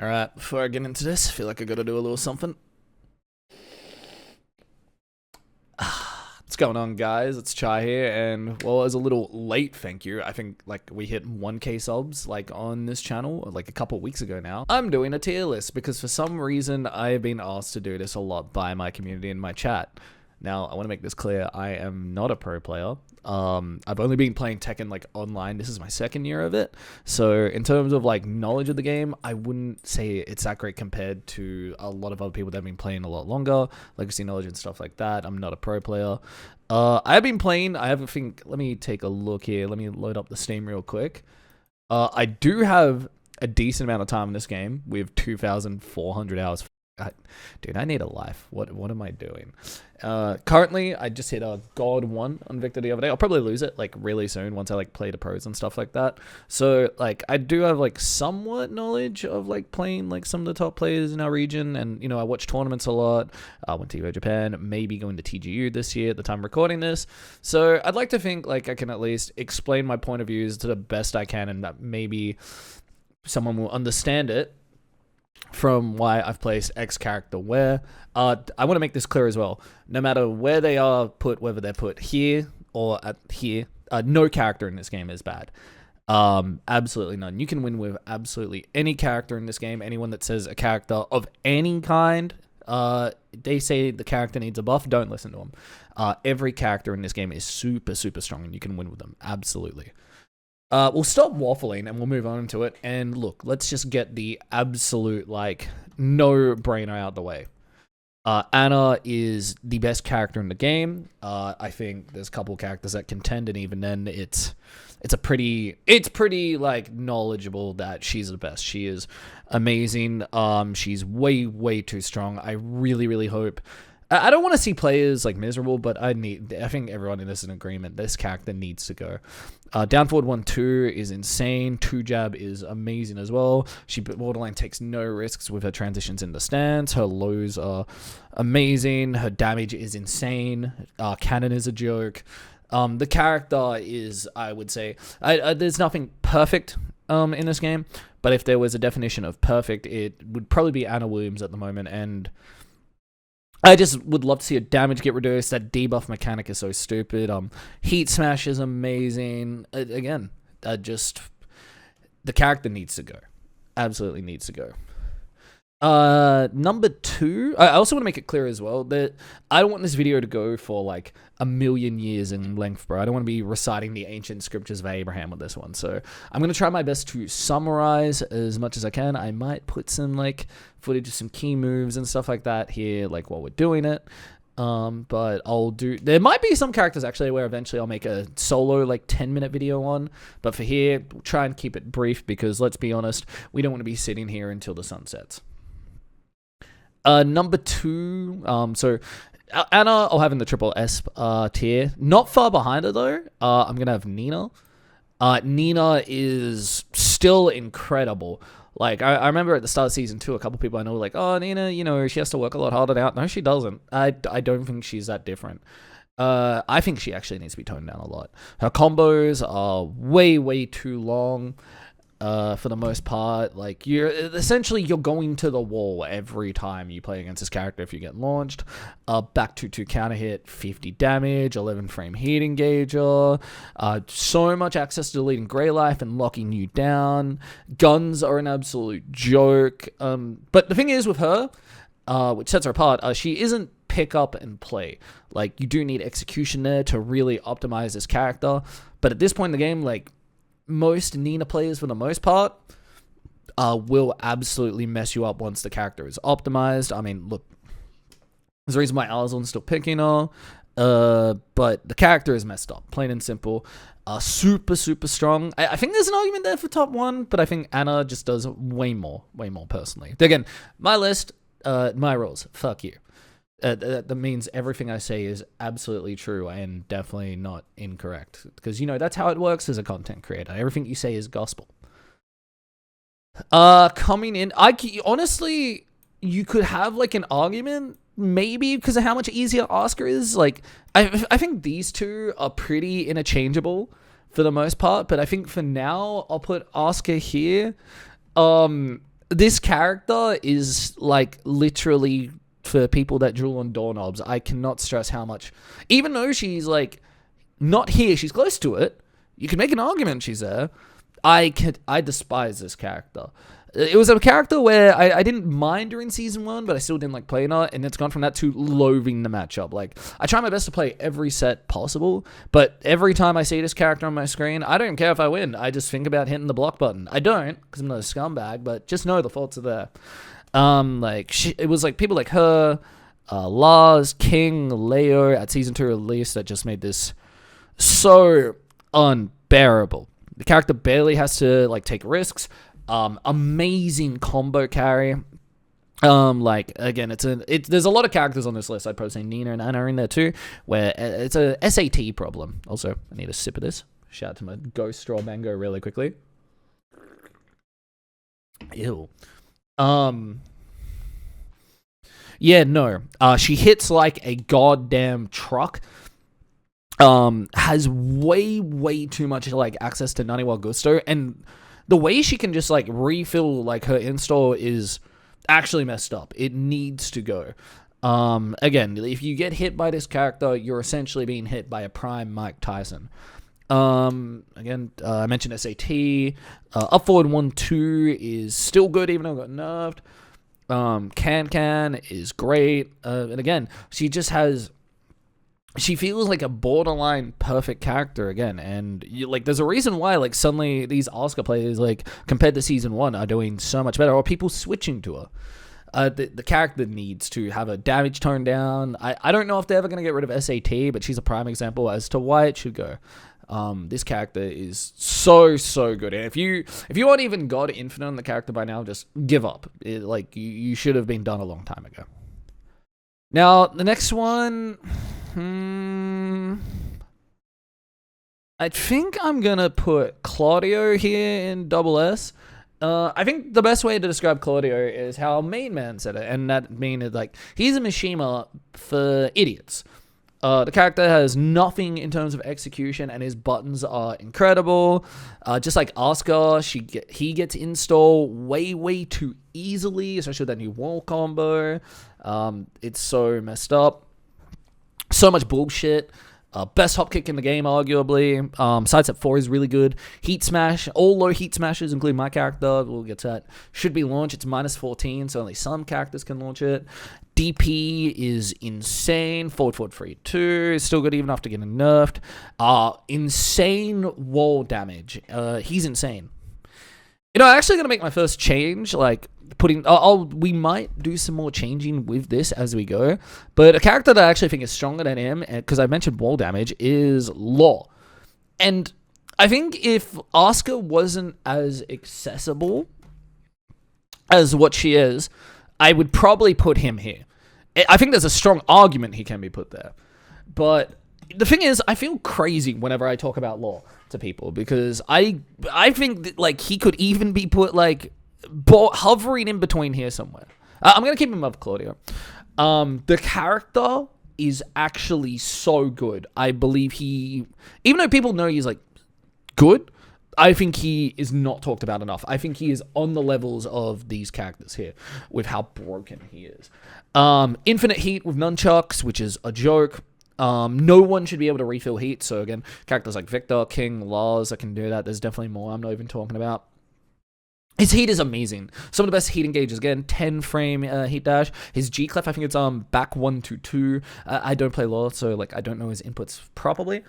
Alright, before I get into this, I feel like I gotta do a little something. What's going on, guys? It's Chai here, and well, I was a little late, thank you. I think like we hit 1k subs like on this channel like a couple weeks ago now. I'm doing a tier list because for some reason I have been asked to do this a lot by my community in my chat. Now, I want to make this clear, I am not a pro player. I've only been playing Tekken like online. This is my second year of it. So in terms of like knowledge of the game, I wouldn't say it's that great compared to a lot of other people that have been playing a lot longer, legacy knowledge and stuff like that. I'm not a pro player. I've been playing, I have a think, let me take a look here. Let me load up the Steam real quick. I do have a decent amount of time in this game with 2,400 hours. Dude, I need a life. What am I doing? Currently, I just hit a God 1 on Victor the other day. I'll probably lose it like really soon once I like play the pros and stuff like that. So like I do have like somewhat knowledge of like playing like some of the top players in our region, and you know I watch tournaments a lot. I went to Evo Japan, maybe going to TGU this year at the time recording this. So I'd like to think like I can at least explain my point of views to the best I can, and that maybe someone will understand it from why I've placed X character where. I want to make this clear as well. No matter where they are put, whether they're put here or at here, no character in this game is bad. Absolutely none. You can win with absolutely any character in this game. Anyone that says a character of any kind, they say the character needs a buff, don't listen to them. Every character in this game is super, super strong, and you can win with them. Absolutely. We'll stop waffling and we'll move on to it. And look, let's just get the absolute, like, no-brainer out the way. Anna is the best character in the game. I think there's a couple characters that contend, and even then, it's pretty, like, knowledgeable that she's the best. She is amazing. She's way, way too strong. I really, really hope... I don't want to see players like miserable, but I think everyone in this is in agreement. This character needs to go. Down forward 1-2 is insane. 2-jab is amazing as well. She borderline takes no risks with her transitions in the stance. Her lows are amazing. Her damage is insane. Cannon is a joke. The character is, I would say, there's nothing perfect in this game, but if there was a definition of perfect, it would probably be Anna Williams at the moment, and I just would love to see her damage get reduced. That debuff mechanic is so stupid. Heat Smash is amazing. Again, just the character needs to go. Absolutely needs to go. Number 2, I also want to make it clear as well that I don't want this video to go for like a million years in length, bro. I don't want to be reciting the ancient scriptures of Abraham with this one. So I'm going to try my best to summarize as much as I can. I might put some like footage of some key moves and stuff like that here, like while we're doing it. But there might be some characters actually where eventually I'll make a solo like 10-minute video on, but for here, we'll try and keep it brief because let's be honest, we don't want to be sitting here until the sun sets. Number 2, so Anna I'll have in the triple S tier. Not far behind her though. I'm gonna have Nina. Nina is still incredible. Like I remember at the start of season 2, a couple people I know were like, "Oh, Nina, you know, she has to work a lot harder now." No, she doesn't. I don't think she's that different. I think she actually needs to be toned down a lot. Her combos are way, way too long. For the most part, like you're going to the wall every time you play against this character if you get launched. Back to 2 counter hit, 50 damage, 11 frame heat engager, so much access to deleting Grey Life and locking you down. Guns are an absolute joke. But the thing is with her, which sets her apart, she isn't pick up and play. Like you do need execution there to really optimize this character. But at this point in the game, like most Nina players, for the most part, will absolutely mess you up once the character is optimized. I mean, look, there's a reason why Alizon's still picking her, but the character is messed up, plain and simple. Super, super strong. I think there's an argument there for top 1, but I think Anna just does way more personally. Again, my list, my rules, fuck you. That means everything I say is absolutely true and definitely not incorrect. Because, you know, that's how it works as a content creator. Everything you say is gospel. Coming in, honestly, you could have, like, an argument, maybe, because of how much easier Asuka is. Like, I think these two are pretty interchangeable for the most part. But I think for now, I'll put Asuka here. this character is like literally for people that drool on doorknobs. I cannot stress how much, even though she's like not here, she's close to it. You can make an argument she's there. I despise this character. It was a character where I didn't mind her in season 1, but I still didn't like playing her, and it's gone from that to loathing the matchup. Like, I try my best to play every set possible, but every time I see this character on my screen, I don't care if I win. I just think about hitting the block button. I don't, because I'm not a scumbag, but just know the faults are there. It was like people like her, Lars, King, Leo at season 2 release that just made this so unbearable. The character barely has to like take risks. Amazing combo carry. Again, there's a lot of characters on this list. I'd probably say Nina and Anna are in there too, where it's a SAT problem. Also, I need a sip of this. Shout out to my Ghost Straw Mango really quickly. Ew. Yeah, no. She hits like a goddamn truck. Has way too much like access to Naniwa Gusto, and the way she can just like refill like her install is actually messed up. It needs to go. Again, if you get hit by this character, you're essentially being hit by a prime Mike Tyson. I mentioned SAT. Up forward 1-2 is still good, even though it got nerfed. Can is great. And again, she feels like a borderline perfect character again, and there's a reason why like suddenly these Asuka players like compared to season 1 are doing so much better, or people switching to her. The character needs to have a damage toned down. I don't know if they're ever going to get rid of SAT, but she's a prime example as to why it should go. This character is so good, and if you aren't even God Infinite on the character by now, just give up. You should have been done a long time ago. Now the next one, I think I'm gonna put Claudio here in double S. I think the best way to describe Claudio is how Main Man said it, and that means like he's a Mishima for idiots. The character has nothing in terms of execution, and his buttons are incredible. Just like Asuka, he gets install way too easily, especially with that new wall combo. It's so messed up. So much bullshit. Best hop kick in the game, arguably. Sidestep 4 is really good. Heat Smash. All low heat smashes, including my character. We'll get to that. Should be launched. It's -14, so only some characters can launch it. DP is insane. Forward 3-2 is still good even after getting nerfed. Insane wall damage. He's insane. I'm actually gonna make my first change, like we might do some more changing with this as we go, but a character that I actually think is stronger than him, because I mentioned wall damage, is Law. And I think if Asuka wasn't as accessible as what she is, I would probably put him here. I think there's a strong argument he can be put there, but the thing is, I feel crazy whenever I talk about Law to people, because I think that, like, he could even be put like hovering in between here somewhere. I'm gonna keep him above Claudio. The character is actually so good. I believe even though people know he's like good, I think he is not talked about enough. I think he is on the levels of these characters here with how broken he is. Infinite heat with nunchucks, which is a joke. No one should be able to refill heat. So again, characters like Victor, King, Lars that can do that. There's definitely more I'm not even talking about. His heat is amazing. Some of the best heat engages. Again, 10 frame heat dash. His G clef, I think it's back 1-2. I don't play Law, so like I don't know his inputs properly.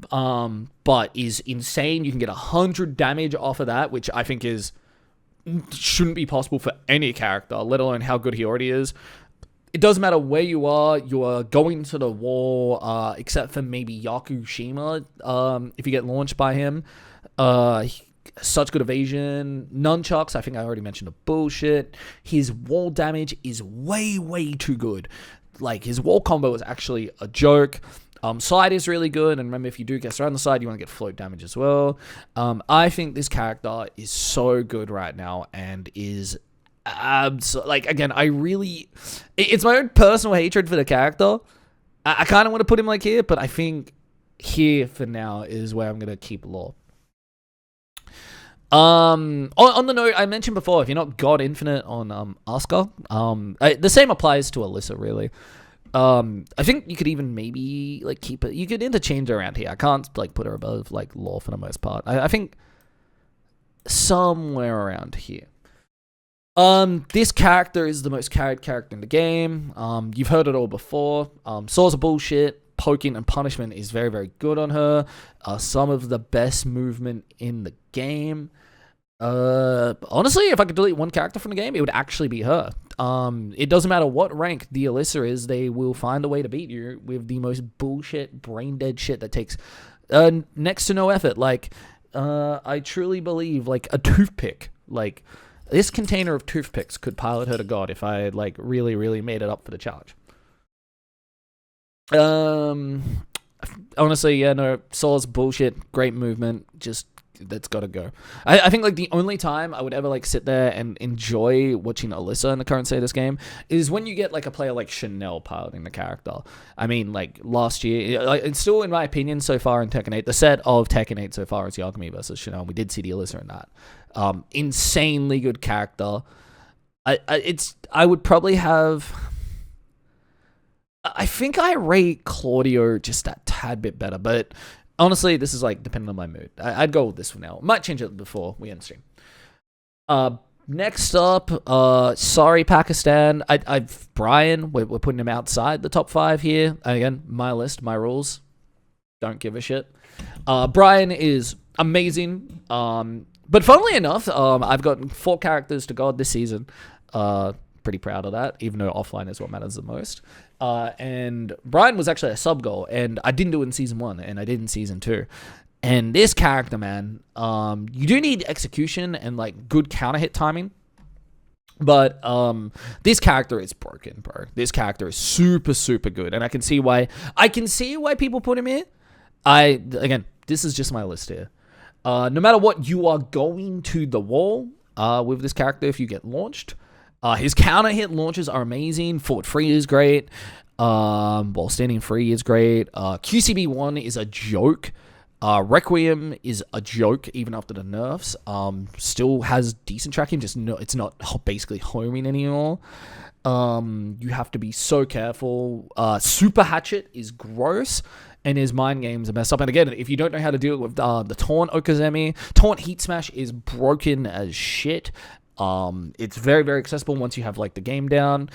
But is insane. You can get 100 damage off of that, which I think shouldn't be possible for any character, let alone how good he already is. It doesn't matter where you are going to the wall, except for maybe Yakushima, if you get launched by him. Such good evasion. Nunchucks, I think I already mentioned the bullshit. His wall damage is way too good. Like, his wall combo is actually a joke. Side is really good, and remember, if you do get around the side, you want to get float damage as well. I think this character is so good right now, and is again, it's my own personal hatred for the character. I kind of want to put him like here, but I think here for now is where I'm going to keep Law. On the note I mentioned before, if you're not God Infinite on Asuka, the same applies to Alisa really. I think you could even maybe like keep it. You could interchange her around here. I can't like put her above like Law for the most part. I think somewhere around here. This character is the most carried character in the game. You've heard it all before. Saws are bullshit. Poking and punishment is very, very good on her. Some of the best movement in the game. Honestly, if I could delete one character from the game, it would actually be her. It doesn't matter what rank the Alisa is, they will find a way to beat you with the most bullshit, brain dead shit that takes next to no effort. Like, I truly believe, like, a toothpick. Like, this container of toothpicks could pilot her to God if I, like, really, really made it up for the challenge. Honestly, yeah, no, Saw's bullshit, great movement, just, that's gotta go. I think, like, the only time I would ever, like, sit there and enjoy watching Alisa in the current state of this game is when you get, like, a player like Chanel piloting the character. I mean, like, last year, like, it's still, in my opinion, so far in Tekken 8, the set of Tekken 8 so far is Yagami versus Chanel. We did see the Alisa in that. Insanely good character. I would probably have... I think I rate Claudio just that tad bit better, but honestly, this is like depending on my mood. I'd go with this for now. Might change it before we end stream. Next up, sorry Pakistan. I've Bryan. We're putting him outside the top 5 here. Again, my list, my rules. Don't give a shit. Bryan is amazing. But funnily enough, I've gotten 4 characters to God this season. Pretty proud of that, even though offline is what matters the most. And Bryan was actually a sub goal, and I didn't do it in season 1, and I did in season 2. And this character, man, you do need execution and like good counter hit timing. But this character is broken, bro. This character is super, super good, and I can see why people put him here. Again, this is just my list here. No matter what, you are going to the wall with this character if you get launched. His counter hit launches are amazing. Forward free is great. While standing free is great. QCB1 is a joke. Requiem is a joke even after the nerfs. Still has decent tracking, just no, it's not basically homing anymore. You have to be so careful. Super Hatchet is gross, and his mind games are messed up. And again, if you don't know how to deal with the Taunt Okazemi, Taunt Heat Smash is broken as shit. It's very, very accessible once you have like the game down.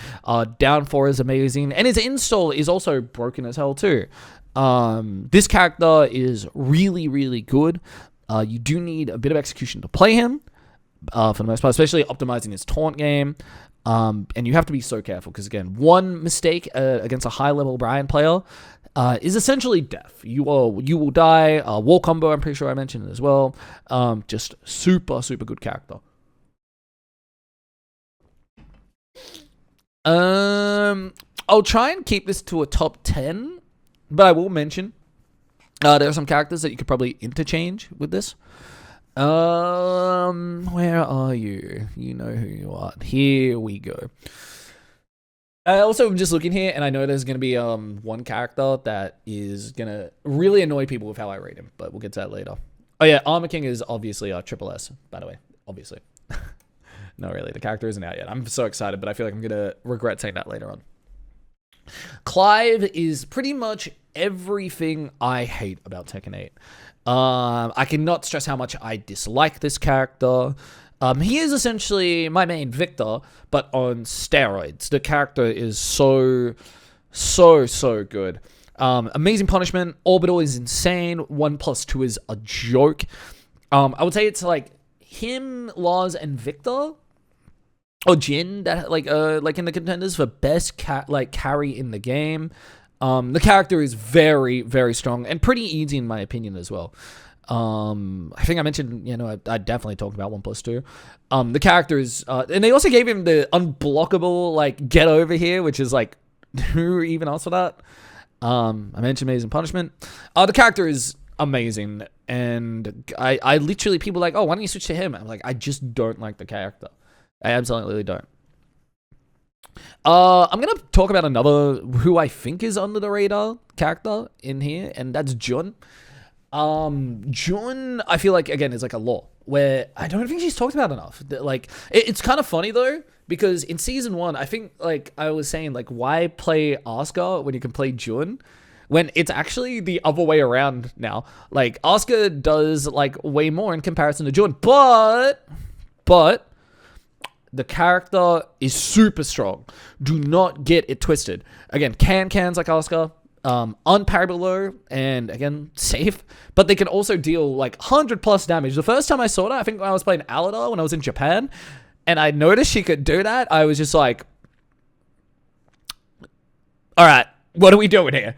Down 4 is amazing, and his install is also broken as hell too. This character is really, really good. You do need a bit of execution to play him, for the most part, especially optimizing his taunt game. And you have to be so careful because again, one mistake against a high level Bryan player is essentially death. You will die. Wall combo, I'm pretty sure I mentioned it as well. Just super, super good character. I'll try and keep this to a top 10, but I will mention there are some characters that you could probably interchange with this. Where are you? You know who you are. Here we go. Also, I'm just looking here, and I know there's going to be one character that is going to really annoy people with how I rate him, but we'll get to that later. Oh yeah, Armor King is obviously triple S, by the way. Obviously. No, really, the character isn't out yet. I'm so excited, but I feel like I'm going to regret saying that later on. Clive is pretty much everything I hate about Tekken 8. I cannot stress how much I dislike this character. He is essentially my main Victor, but on steroids. The character is so good. Amazing punishment. Orbital is insane. 1+2 is a joke. I would say it's like him, Lars, and Victor, or Jin, that like in the contenders for best carry in the game. The character is very, very strong and pretty easy in my opinion as well. I think I mentioned, I definitely talked about 1+2. The character is, and they also gave him the unblockable like get over here, which is like, who even asked for that? I mentioned amazing punishment. The character is amazing, and I literally, people are like, oh, why don't you switch to him? I'm like, I just don't like the character. I absolutely don't. I'm gonna talk about another who I think is under the radar character in here, and that's Jun. Jun, I feel like, again, is like a law where I don't think she's talked about enough. Like, it's kind of funny though, because in season 1, I think, like I was saying, like, why play Asuka when you can play Jun? When it's actually the other way around now. Like, Asuka does, like, way more in comparison to Jun, but the character is super strong. Do not get it twisted. Again, cans like Asuka, unparalleled and again safe, but they can also deal like 100+ damage. The first time I saw that, I think when I was playing Alida when I was in Japan, and I noticed she could do that, I was just like, all right, what are we doing here?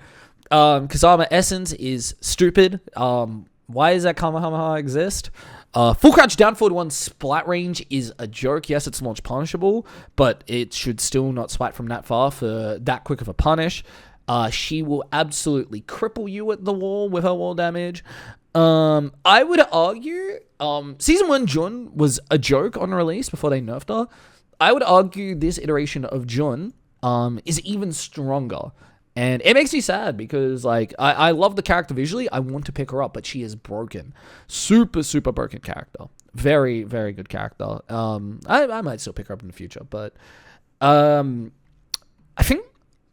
Kasama Essence is stupid. Why does that Kamehameha exist? Full crouch down forward 1 splat range is a joke. Yes, it's launch punishable, but it should still not splat from that far for that quick of a punish. She will absolutely cripple you at the wall with her wall damage. I would argue, Season 1 Jun was a joke on release before they nerfed her. I would argue this iteration of Jun is even stronger. And it makes me sad because, like, I love the character visually. I want to pick her up, but she is broken. Super, super broken character. Very, very good character. I might still pick her up in the future, but I think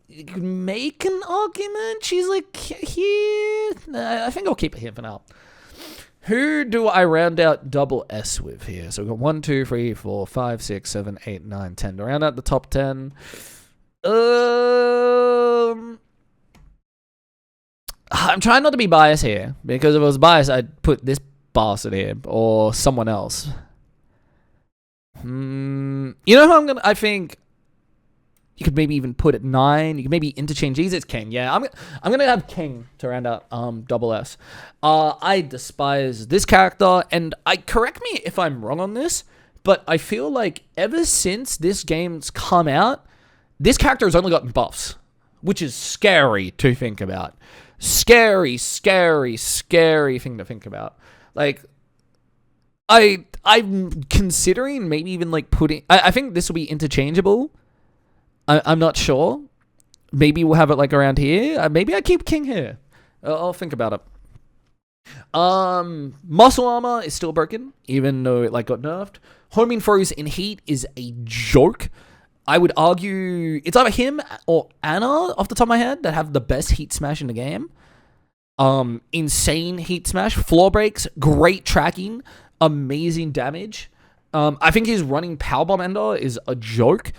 you could make an argument. She's, like, here. I think I'll keep it here for now. Who do I round out double S with here? So we've got 1, 2, 3, 4, 5, 6, 7, 8, 9, 10. To round out the top 10... I'm trying not to be biased here, because if I was biased, I'd put this bastard here or someone else. You know who I think you could maybe even put at 9. You could maybe interchange these. It's King. Yeah, I'm gonna have King to round out double S. I despise this character, and correct me if I'm wrong on this, but I feel like ever since this game's come out, this character has only gotten buffs, which is scary to think about. Scary, scary, scary thing to think about. Like, I'm considering maybe even like putting... I think this will be interchangeable. I'm not sure. Maybe we'll have it like around here. Maybe I keep King here. I'll think about it. Muscle armor is still broken, even though it like got nerfed. Homing throws in heat is a joke. I would argue it's either him or Anna off the top of my head that have the best heat smash in the game. Insane heat smash, floor breaks, great tracking, amazing damage. I think his running power bomb ender is a joke.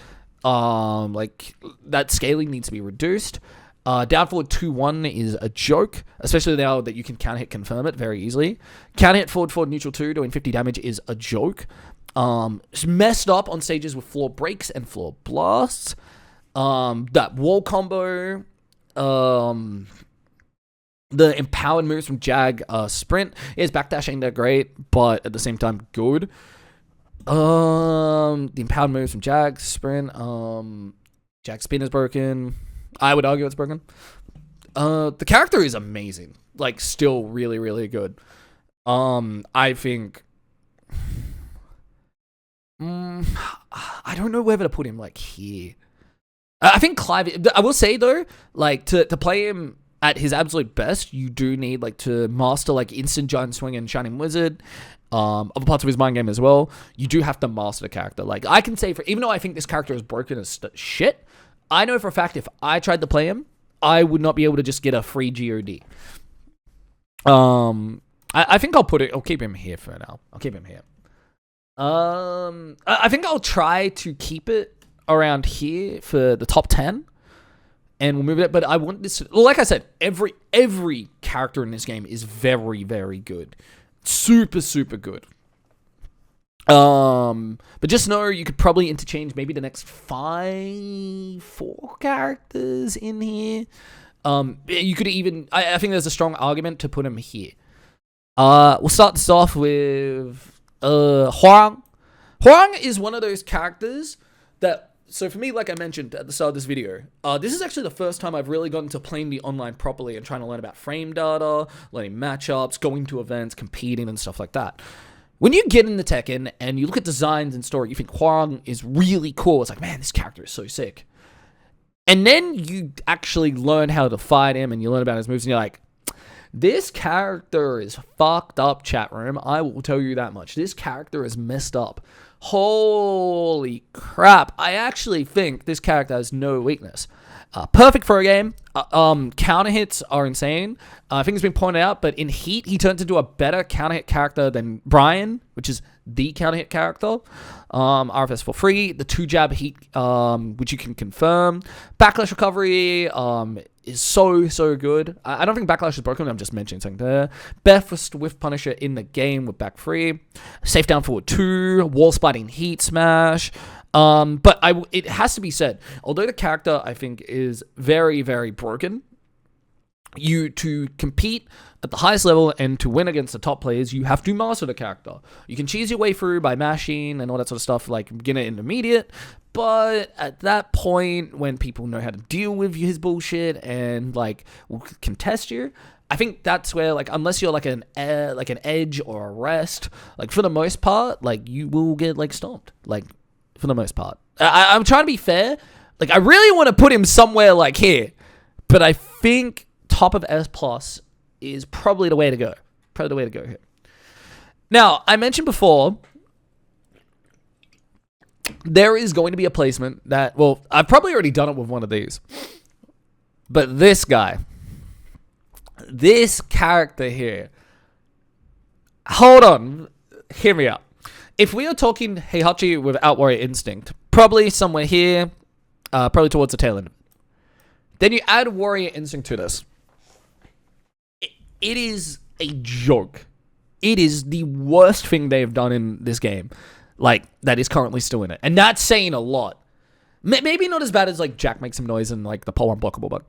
Like that scaling needs to be reduced. Down forward 2-1 is a joke, especially now that you can counter hit confirm it very easily. Counter hit forward neutral 2 doing 50 damage is a joke. It's messed up on stages with floor breaks and floor blasts. That wall combo, the empowered moves from Jag, sprint. His backdash ain't that great, but at the same time, good. The empowered moves from Jag, sprint, Jag spin is broken. I would argue it's broken. The character is amazing. Like, still really, really good. I think... I don't know whether to put him like here. I think Clive. I will say though, like to play him at his absolute best, you do need like to master like instant giant swing and shining wizard. Other parts of his mind game as well. You do have to master the character. Like I can say, even though I think this character is broken as shit, I know for a fact if I tried to play him, I would not be able to just get a free GOD. I think I'll keep him here for now. I'll keep him here. I think I'll try to keep it around here for the top 10 and we'll move it. But I want this, like I said, every character in this game is very, very good. Super, super good. But just know you could probably interchange maybe the next 4 characters in here. You could even, I think there's a strong argument to put him here. We'll start this off with Hwoarang. Hwoarang is one of those characters that, so for me, like I mentioned at the start of this video, this is actually the first time I've really gotten to playing the online properly and trying to learn about frame data, learning matchups, going to events, competing and stuff like that. When you get into Tekken and you look at designs and story, you think Hwoarang is really cool. It's like, man, this character is so sick. And then you actually learn how to fight him and you learn about his moves and you're like, This character is fucked up, chat room. I will tell you that much. This character is messed up. Holy crap. I actually think this character has no weakness. Perfect for a game. Counter hits are insane. I think it's been pointed out, but in Heat, he turns into a better counter hit character than Bryan, which is the counter hit character. RFS for free. The 2-jab Heat, which you can confirm. Backlash recovery is so good. I don't think Backlash is broken. I'm just mentioning something there. Best with Punisher in the game with back free. Safe down forward 2. Wall sliding Heat smash. But it has to be said, although the character I think is very, very broken, to compete at the highest level and to win against the top players, you have to master the character. You can cheese your way through by mashing and all that sort of stuff, like beginner, intermediate, but at that point, when people know how to deal with his bullshit and like will contest you, I think that's where, like, unless you're like an edge or a rest, like for the most part, like you will get like stomped, like. For the most part. I'm trying to be fair. Like, I really want to put him somewhere like here. But I think top of S plus is probably the way to go. Probably the way to go here. Now, I mentioned before, there is going to be a placement that, well, I've probably already done it with one of these. But this guy, this character here, hold on, hear me out. If we are talking Heihachi without Warrior Instinct, probably somewhere here, probably towards the tail end. Then you add Warrior Instinct to this. It is a joke. It is the worst thing they have done in this game, like, that is currently still in it. And that's saying a lot. Maybe not as bad as, like, Jack makes some noise and, like, the pole unblockable bug.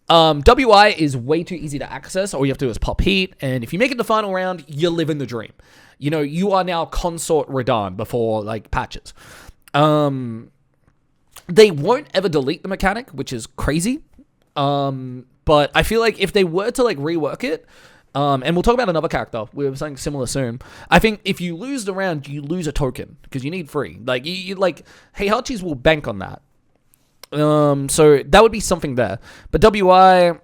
WI is way too easy to access. All you have to do is pop heat, and if you make it the final round, you're living the dream. You know, you are now Consort Radahn before, like, patches. They won't ever delete the mechanic, which is crazy. But I feel like if they were to, like, rework it, and we'll talk about another character. We have something similar soon. I think if you lose the round, you lose a token, because you need free. Like, you like, Heihachis will bank on that. So that would be something there. But WI,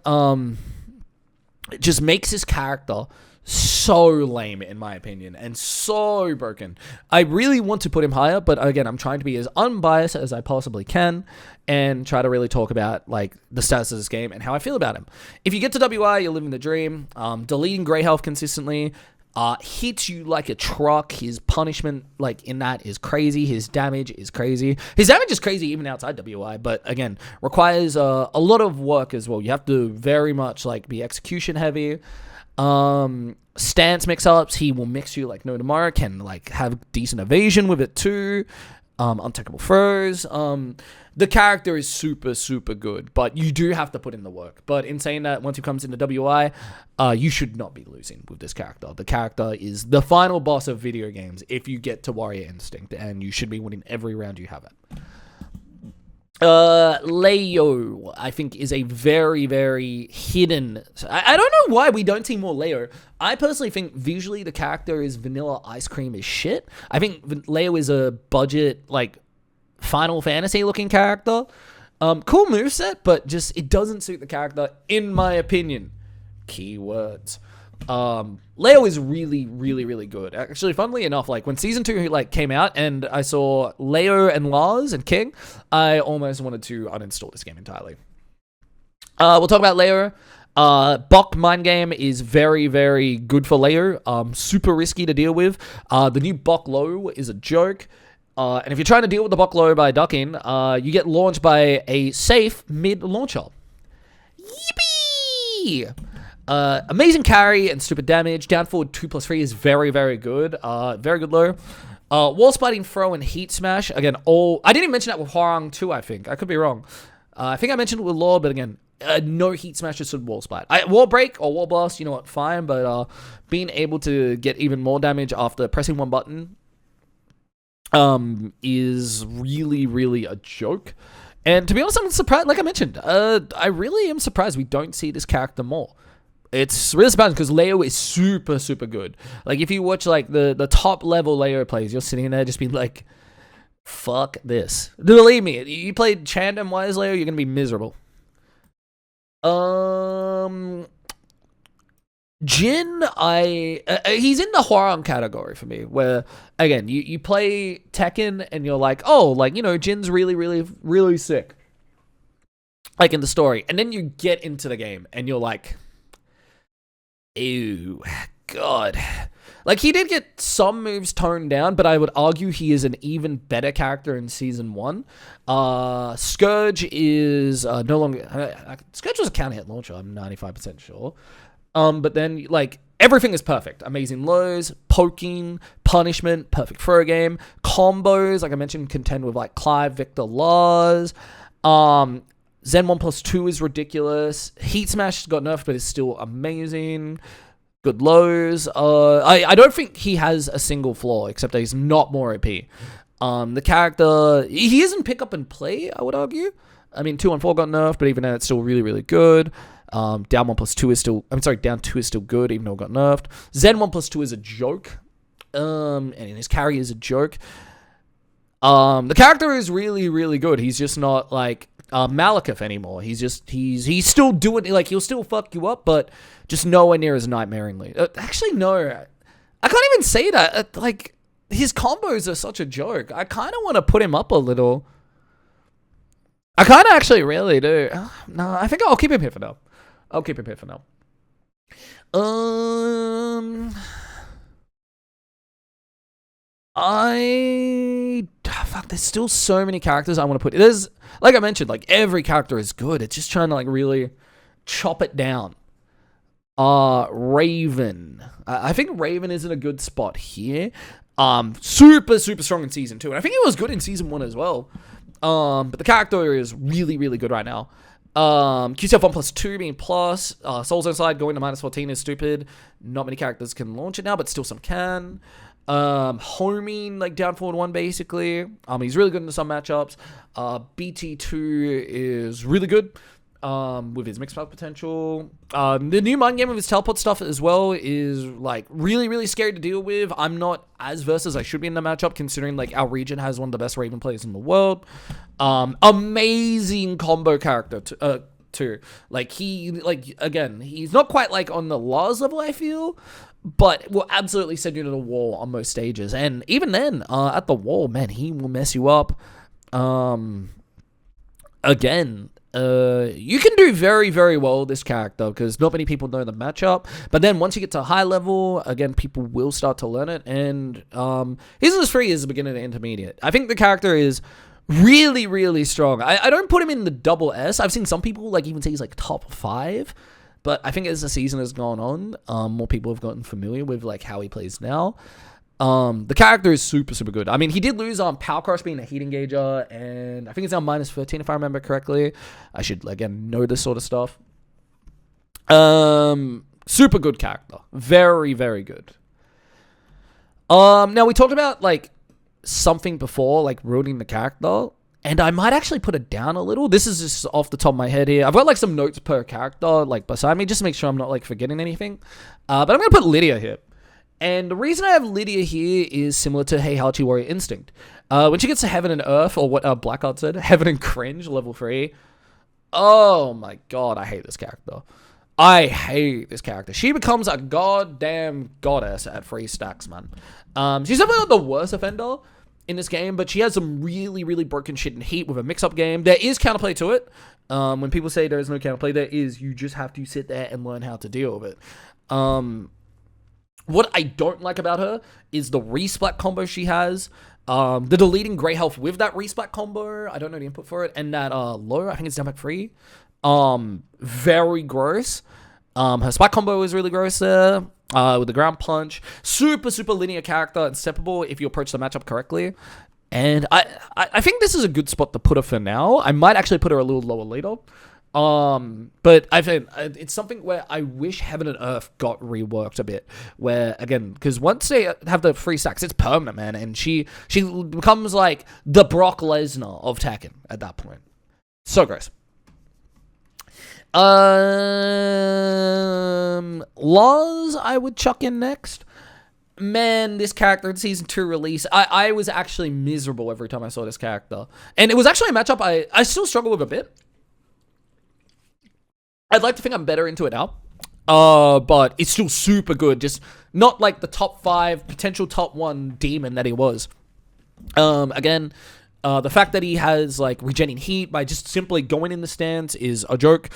it just makes his character so lame, in my opinion, and so broken. I really want to put him higher, but again, I'm trying to be as unbiased as I possibly can and try to really talk about, like, the status of this game and how I feel about him. If you get to WI, you're living the dream. Deleting Grey Health consistently hits you like a truck. His punishment, like, in that is crazy. His damage is crazy. His damage is crazy even outside WI, but again, requires a lot of work as well. You have to very much, like, be execution heavy. Stance mix-ups, he will mix you like no tomorrow, can, like, have decent evasion with it too. Untackable throws. The character is super, super good, but you do have to put in the work. But in saying that, once he comes into WI, you should not be losing with this character. The character is the final boss of video games if you get to Warrior Instinct, and you should be winning every round you have it. Leo, I think, is a very, very hidden. I don't know why we don't see more Leo. I personally think visually the character is vanilla ice cream is shit. I think Leo is a budget, like, Final Fantasy looking character. Cool moveset, but just it doesn't suit the character, in my opinion. Keywords. Leo is really, really, really good. Actually, funnily enough, like, when season 2 like came out and I saw Leo and Lars and King, I almost wanted to uninstall this game entirely. We'll talk about Leo. Bok Mind Game is very, very good for Leo. Super risky to deal with. The new Bok Low is a joke. And if you're trying to deal with the Bok Low by ducking, you get launched by a safe mid-launcher. Yippee! Amazing carry and stupid damage. Down forward 2+3 is very, very good. Very good low. Wall splitting throw and heat smash. Again, I didn't even mention that with Hwoarang too, I think. I could be wrong. I think I mentioned it with Law, but again, no heat smashes with wall splat. Wall break or wall blast, you know what, fine, but being able to get even more damage after pressing one button is really, really a joke. And to be honest, I'm surprised, like I mentioned, I really am surprised we don't see this character more. It's really surprising because Leo is super, super good. Like, if you watch, like, the top level Leo plays, you're sitting there just being like, fuck this. Believe me, you played Chand and Wise Leo, you're going to be miserable. Jin, he's in the Hwoarang category for me, where again you play Tekken and you're like, oh, like, you know, Jin's really really really sick, like in the story, and then you get into the game and you're like, ew, god. Like, he did get some moves toned down, but I would argue he is an even better character in Season 1. Scourge is no longer... Scourge was a counter-hit launcher, I'm 95% sure. But then, like, everything is perfect. Amazing lows, poking, punishment, perfect throw game, combos, like I mentioned, contend with, like, Clive, Victor, Lars. Zen 1+2 is ridiculous. Heat Smash got nerfed, but is still amazing. Good lows. I don't think he has a single flaw, except that he's not more OP. The character, he isn't pick up and play, I would argue. I mean, 2-1-4 got nerfed, but even then it's still really, really good. Down 1+2 is still, down 2 is still good, even though it got nerfed. Zen 1+2 is a joke. And his carry is a joke. The character is really, really good. He's just not, like, Malekith anymore. He's still doing, like, he'll still fuck you up, but just nowhere near as nightmaringly. Actually, no. I can't even say that. Like, his combos are such a joke. I kind of want to put him up a little. I kind of actually really do. No, I think I'll keep him here for now. Fuck, there's still so many characters I want to put. There's, like I mentioned, like, every character is good. It's just trying to, like, really chop it down. Raven. I think Raven is in a good spot here. Super, super strong in Season 2. And I think he was good in Season 1 as well. But the character is really, really good right now. QCF 1+2 being plus. Soul Zone side going to -14 is stupid. Not many characters can launch it now, but still some can. Homing, like, down forward 1 basically. He's really good in some matchups. BT2 is really good. With his mixed up potential. The new mind game of his teleport stuff as well is, like, really, really scary to deal with. I'm not as versed as I should be in the matchup, considering, like, our region has one of the best Raven players in the world. Amazing combo character too. Like, again, he's not quite, like, on the Lars level, I feel, but will absolutely send you to the wall on most stages. And even then, at the wall, man, he will mess you up. Again, you can do very, very well with this character because not many people know the matchup. But then once you get to a high level, again, people will start to learn it. And his 3 is the beginning of the intermediate. I think the character is really, really strong. I don't put him in the double S. I've seen some people, like, even say he's, like, top 5. But I think as the season has gone on, more people have gotten familiar with, like, how he plays now. The character is super, super good. I mean, he did lose on Power Crush being a heat engager, and I think it's now -13 if I remember correctly. I should, again, know this sort of stuff. Super good character. Very, very good. Now we talked about, like, something before, like, ruining the character, and I might actually put it down a little. This is just off the top of my head here. I've got, like, some notes per character, like, beside me, just to make sure I'm not, like, forgetting anything. But I'm going to put Lidia here. And the reason I have Lidia here is similar to Heihachi Warrior Instinct. When she gets to Heaven and Earth, or what Blackheart said, Heaven and Cringe, level 3. Oh my god, I hate this character. She becomes a goddamn goddess at 3 stacks, man. She's definitely not the worst offender in this game, but she has some really, really broken shit in Heat with a mix-up game. There is counterplay to it. When people say there is no counterplay, there is. You just have to sit there and learn how to deal with it. What I don't like about her is the resplat combo she has. The deleting Grey Health with that resplat combo. I don't know the input for it. And that low, I think it's down back 3. Very gross. Her splat combo is really gross there. With the ground punch. Super, super linear character and steppable if you approach the matchup correctly. And I think this is a good spot to put her for now. I might actually put her a little lower later. But I think it's something where I wish Heaven and Earth got reworked a bit. Where, again, because once they have the 3 stacks, it's permanent, man. And she becomes like the Brock Lesnar of Tekken at that point. So gross. Lars, I would chuck in next. Man, this character in Season 2 release, I was actually miserable every time I saw this character. And it was actually a matchup I still struggle with a bit. I'd like to think I'm better into it now. But it's still super good. Just not like the top 5, potential top 1 demon that he was. Again, the fact that he has like regenerating heat by just simply going in the stance is a joke.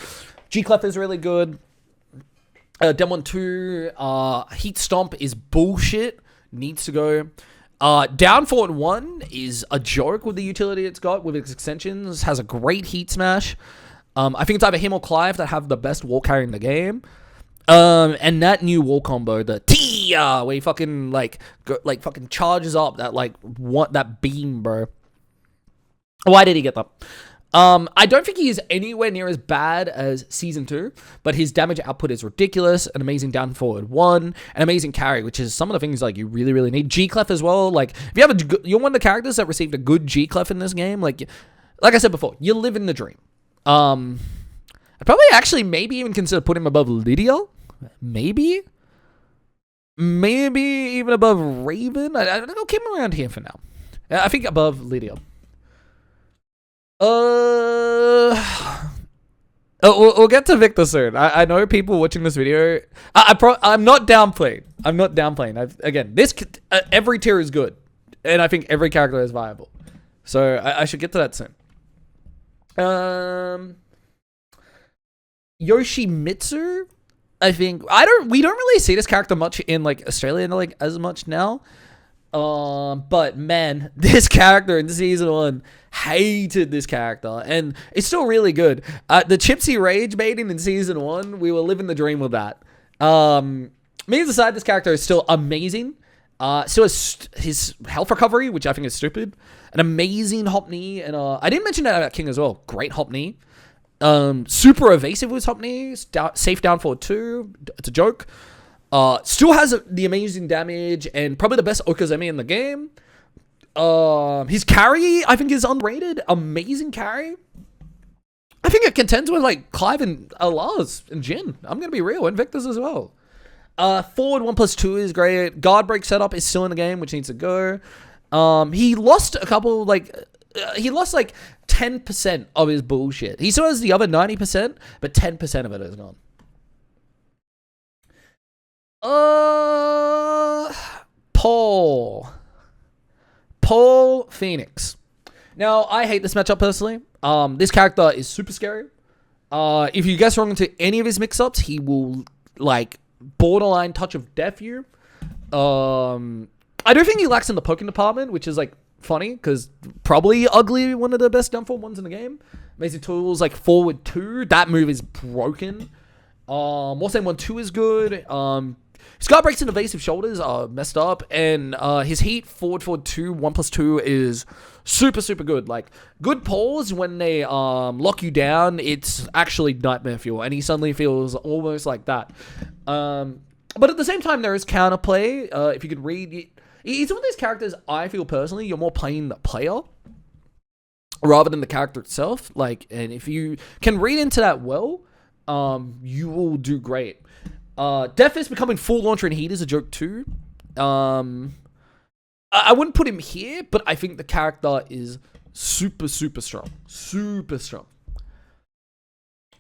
G-Clef is really good. Demon 2, Heat Stomp is bullshit. Needs to go. Down forward 1 is a joke with the utility it's got with its extensions. Has a great Heat Smash. I think it's either him or Clive that have the best wall carry in the game. And that new wall combo, the T, where he fucking fucking charges up that that beam, bro. Why did he get that? I don't think he is anywhere near as bad as Season 2, but his damage output is ridiculous. An amazing down forward 1, an amazing carry, which is some of the things like you really, really need. G-Clef as well. Like, if you have you're one of the characters that received a good G-Clef in this game. Like I said before, you live in the dream. I'd probably actually maybe even consider putting him above Lidia. Maybe even above Raven. I don't know. Keep him around here for now. I think above Lidia. We'll get to Victor soon. I know people watching this video. I'm not downplaying. Again, this every tier is good, and I think every character is viable. So I should get to that soon. Yoshimitsu. I think we don't really see this character much in like Australia like as much now. But man, this character in season 1, hated this character, and it's still really good. The Chipsy Rage baiting in season 1, we were living the dream with that. Means aside, this character is still amazing. Still has his health recovery, which I think is stupid. An amazing hop knee, and I didn't mention that about King as well. Great hop knee. Super evasive with his hop knee. Safe down forward 2. It's a joke. Still has the amazing damage and probably the best Okazemi in the game. His carry, I think, is underrated. Amazing carry. I think it contends with like Clive and Lars and Jin. I'm gonna be real, and Victor's as well. Forward 1+2 is great. Guard break setup is still in the game, which needs to go. He lost a couple he lost like 10% of his bullshit. He still has the other 90%, but 10% of it is gone. Paul Phoenix. Now, I hate this matchup personally. This character is super scary. If you guess wrong into any of his mix-ups, he will like borderline touch of death you. I don't think he lacks in the poking department, which is like funny because probably ugly one of the best downfall ones in the game. Amazing tools like forward 2. That move is broken. More Same 1-2 is good. Scar breaks and evasive shoulders are messed up, and his heat forward 2 1+2 is super good. Like good pulls when they lock you down, it's actually nightmare fuel, and he suddenly feels almost like that. But at the same time, there is counterplay. If you could read, he's one of those characters. I feel personally, you're more playing the player rather than the character itself. Like, and if you can read into that well, you will do great. Death is becoming full launcher and heat is a joke too. I wouldn't put him here, but I think the character is super strong. Super strong.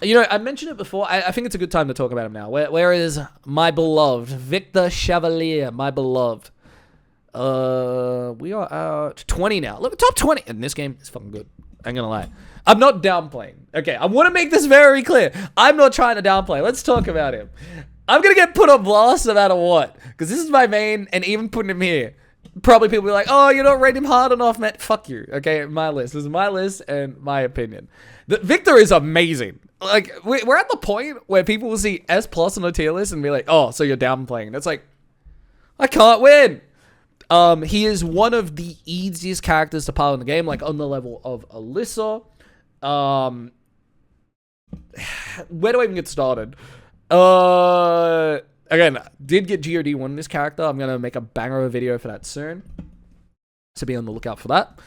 You know, I mentioned it before. I think it's a good time to talk about him now. Where is my beloved Victor Chevalier, my beloved? We are at 20 now. Look, top 20. And this game is fucking good. I'm gonna lie. I'm not downplaying. Okay, I want to make this very clear. I'm not trying to downplay. Let's talk about him. I'm gonna get put on blast no matter what, because this is my main, and even putting him here, probably people will be like, "Oh, you're not rating him hard enough, man." Fuck you. Okay, my list. This is my list and my opinion. Victor is amazing. Like we're at the point where people will see S+ on a tier list and be like, "Oh, so you're downplaying." And it's like, I can't win. He is one of the easiest characters to pilot in the game, like on the level of Alisa. Where do I even get started? Again, did get GOD 1 in this character. I'm gonna make a banger of a video for that soon, so be on the lookout for that.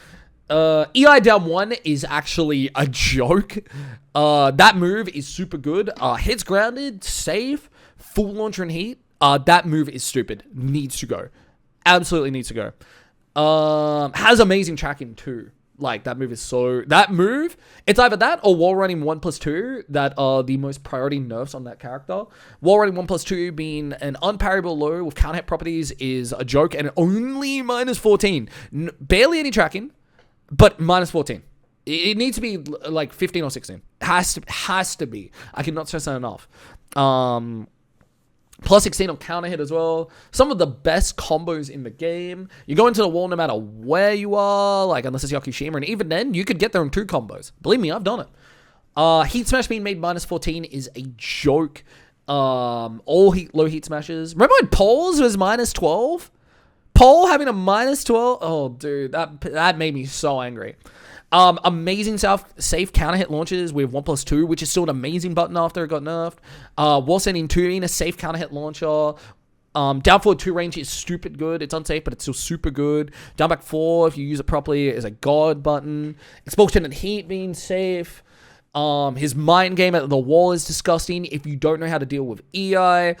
EI down 1 is actually a joke. That move is super good. Hits grounded, safe, full launcher and heat. That move is stupid. Needs to go. Absolutely needs to go. Has amazing tracking too. Like, that move is so... That move, it's either that or wall running 1+2 that are the most priority nerfs on that character. Wall running 1+2 being an unparryable low with counter hit properties is a joke, and only -14. Barely any tracking, but -14. It needs to be like 15 or 16. Has to be. I cannot stress that enough. Plus 16 on counter hit as well. Some of the best combos in the game. You go into the wall no matter where you are, like unless it's Yakushima, and even then, you could get there in 2 combos. Believe me, I've done it. Heat Smash being made -14 is a joke. All low heat smashes. Remember when Pole's was -12? Pole having a -12? Oh, dude, that made me so angry. Amazing safe counter hit launches with 1+2, which is still an amazing button after it got nerfed. Wall sending 2 in a safe counter hit launcher. Down forward 2 range is stupid good. It's unsafe, but it's still super good. Down back 4, if you use it properly, is a god button. Expulsion and heat being safe. His mind game at the wall is disgusting. If you don't know how to deal with EI,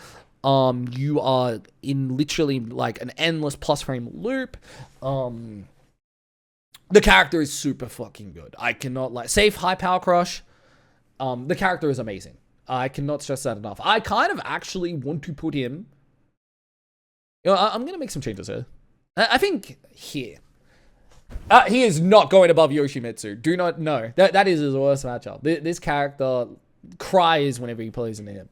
you are in literally like an endless plus frame loop. The character is super fucking good. I cannot like safe high power crush. The character is amazing. I cannot stress that enough. I kind of actually want to put him. You know, I'm gonna make some changes here. I think here. He is not going above Yoshimitsu. Do not know. That is his worst matchup. This character cries whenever he plays in him.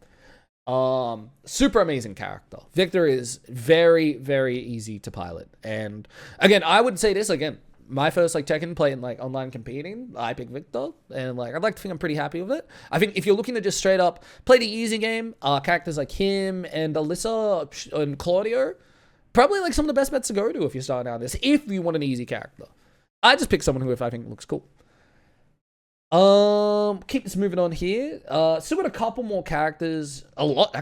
Super amazing character. Victor is very, very easy to pilot. And again, I would say this again. My first like Tekken playing like online competing, I picked Victor, and like I'd like to think I'm pretty happy with it. I think if you're looking to just straight up play the easy game, characters like him and Alisa and Claudio, probably like some of the best bets to go to if you're starting out this. If you want an easy character, I just pick someone who I think looks cool. Keep this moving on here. Still got a couple more characters, a lot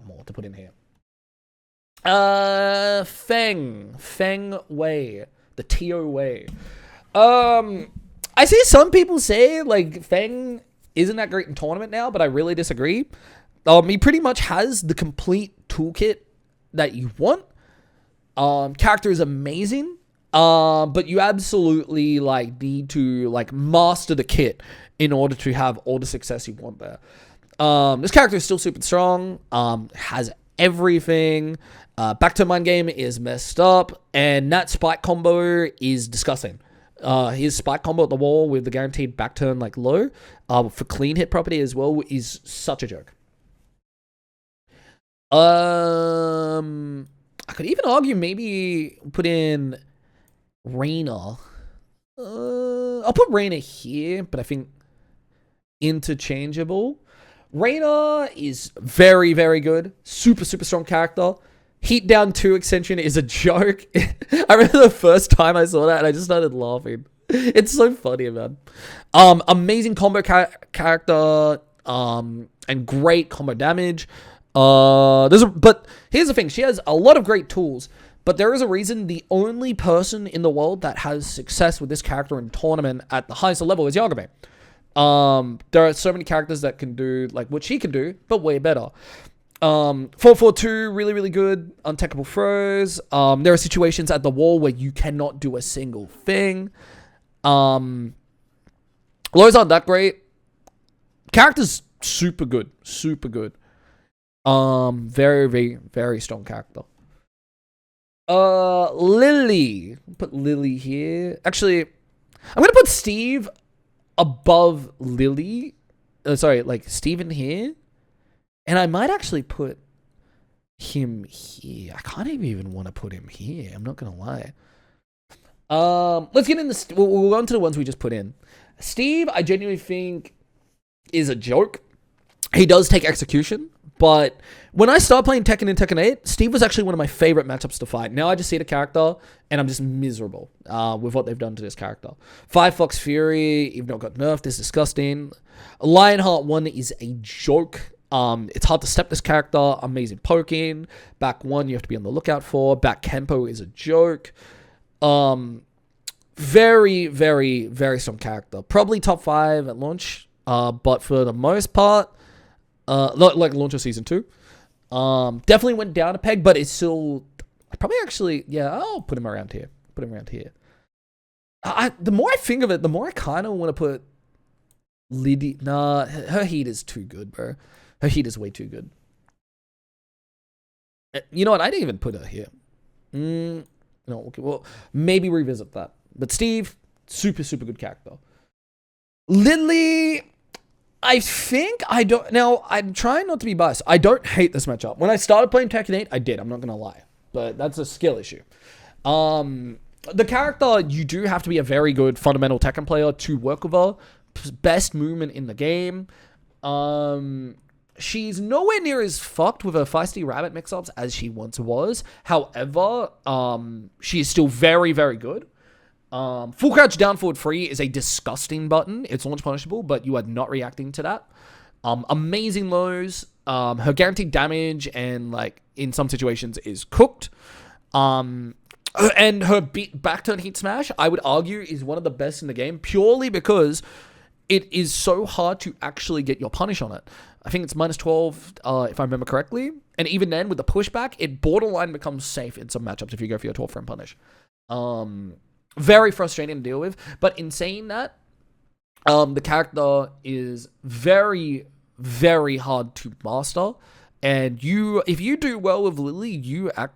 more to put in here. Feng Wei. The TO way. I see some people say like Feng isn't that great in tournament now, but I really disagree. He pretty much has the complete toolkit that you want. Character is amazing. But you absolutely like need to like master the kit in order to have all the success you want there. This character is still super strong. Has everything. Back to mind game is messed up, and that spike combo is disgusting. His spike combo at the wall with the guaranteed back turn like low, for clean hit property as well is such a joke. I could even argue maybe put in Reina. I'll put Reina here, but I think interchangeable. Reina is very, very good. Super, super strong character. Heat down 2 extension is a joke. I remember the first time I saw that and I just started laughing. It's so funny, man. Amazing combo character, and great combo damage. But here's the thing. She has a lot of great tools, but there is a reason the only person in the world that has success with this character in tournament at the highest level is Yagami. There are so many characters that can do like what she can do, but way better. 442, really, really good. Untechable throws. There are situations at the wall where you cannot do a single thing. Lows aren't that great. Character's super good. Super good. Very, very, very strong character. Lili. Put Lili here. Actually, I'm gonna put Steve above Lili. Like Steven here. And I might actually put him here. I can't even want to put him here. I'm not going to lie. Let's get in the... We'll go on to the ones we just put in. Steve, I genuinely think, is a joke. He does take execution. But when I started playing Tekken and Tekken 8, Steve was actually one of my favorite matchups to fight. Now I just see the character, and I'm just miserable with what they've done to this character. Firefox Fury, even though it got nerfed, is disgusting. Lionheart 1 is a joke. It's hard to step this character. Amazing poking. Back 1 you have to be on the lookout for. Back Kempo is a joke. Very, very, very strong character. Probably top 5 at launch. But for the most part, like launch of season 2, definitely went down a peg, but it's still probably actually, yeah, I'll put him around here. The more I think of it, the more I kind of want to put Lidia. Nah, her heat is too good, bro. Her heat is way too good. You know what? I didn't even put her here. No, okay. Well, maybe revisit that. But Steve, super, super good character. Lili, I think I don't. Now, I'm trying not to be biased. I don't hate this matchup. When I started playing Tekken 8, I did. I'm not going to lie. But that's a skill issue. The character, you do have to be a very good fundamental Tekken player to work with her. Best movement in the game. She's nowhere near as fucked with her feisty rabbit mix-ups as she once was. However, she is still very, very good. Full crouch down forward free is a disgusting button. It's launch punishable, but you are not reacting to that. Amazing lows. Her guaranteed damage and like in some situations is cooked. And her back turn heat smash, I would argue, is one of the best in the game purely because it is so hard to actually get your punish on it. I think it's -12, if I remember correctly. And even then, with the pushback, it borderline becomes safe in some matchups if you go for your 12 frame punish. Very frustrating to deal with. But in saying that, the character is very, very hard to master. And if you do well with Lili, you are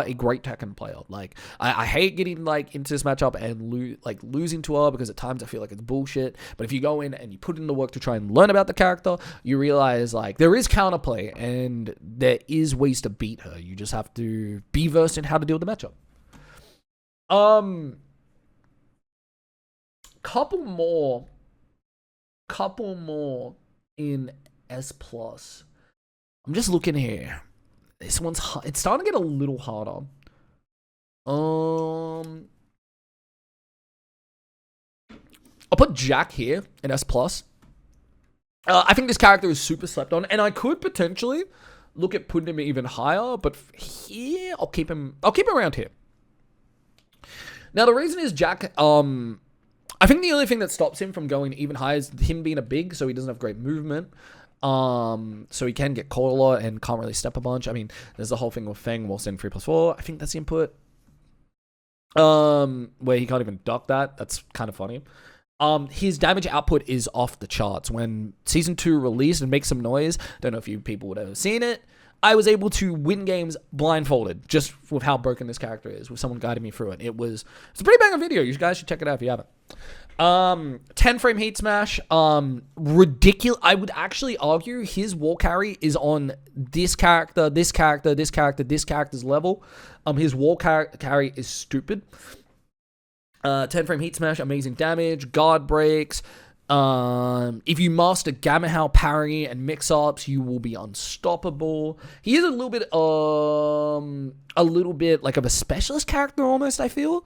a great Tekken player. Like, I hate getting like into this matchup and losing to her because at times I feel like it's bullshit. But if you go in and you put in the work to try and learn about the character, you realize like there is counterplay and there is ways to beat her. You just have to be versed in how to deal with the matchup. Couple more in S+. I'm just looking here. This one's hard. It's starting to get a little harder. I'll put Jack here in S+. I think this character is super slept on, and I could potentially look at putting him even higher, but here I'll keep him around here. Now the reason is Jack, I think the only thing that stops him from going even higher is him being a big, so he doesn't have great movement. So he can get caught a lot and can't really step a bunch. I mean, there's the whole thing with Feng whilst in 3+4. I think that's the input. Where he can't even duck that. That's kind of funny. His damage output is off the charts. When Season 2 released and makes some noise, don't know if you people would have seen it, I was able to win games blindfolded just with how broken this character is, with someone guiding me through it. It's a pretty banger video. You guys should check it out if you haven't. 10 frame heat smash, ridiculous. I would actually argue his wall carry is on this character, this character, this character, this character's level. His wall carry is stupid. 10 frame heat smash, amazing damage, guard breaks. If you master Gamma Howl parry and mix-ups, you will be unstoppable. He is a little bit like of a specialist character almost, I feel.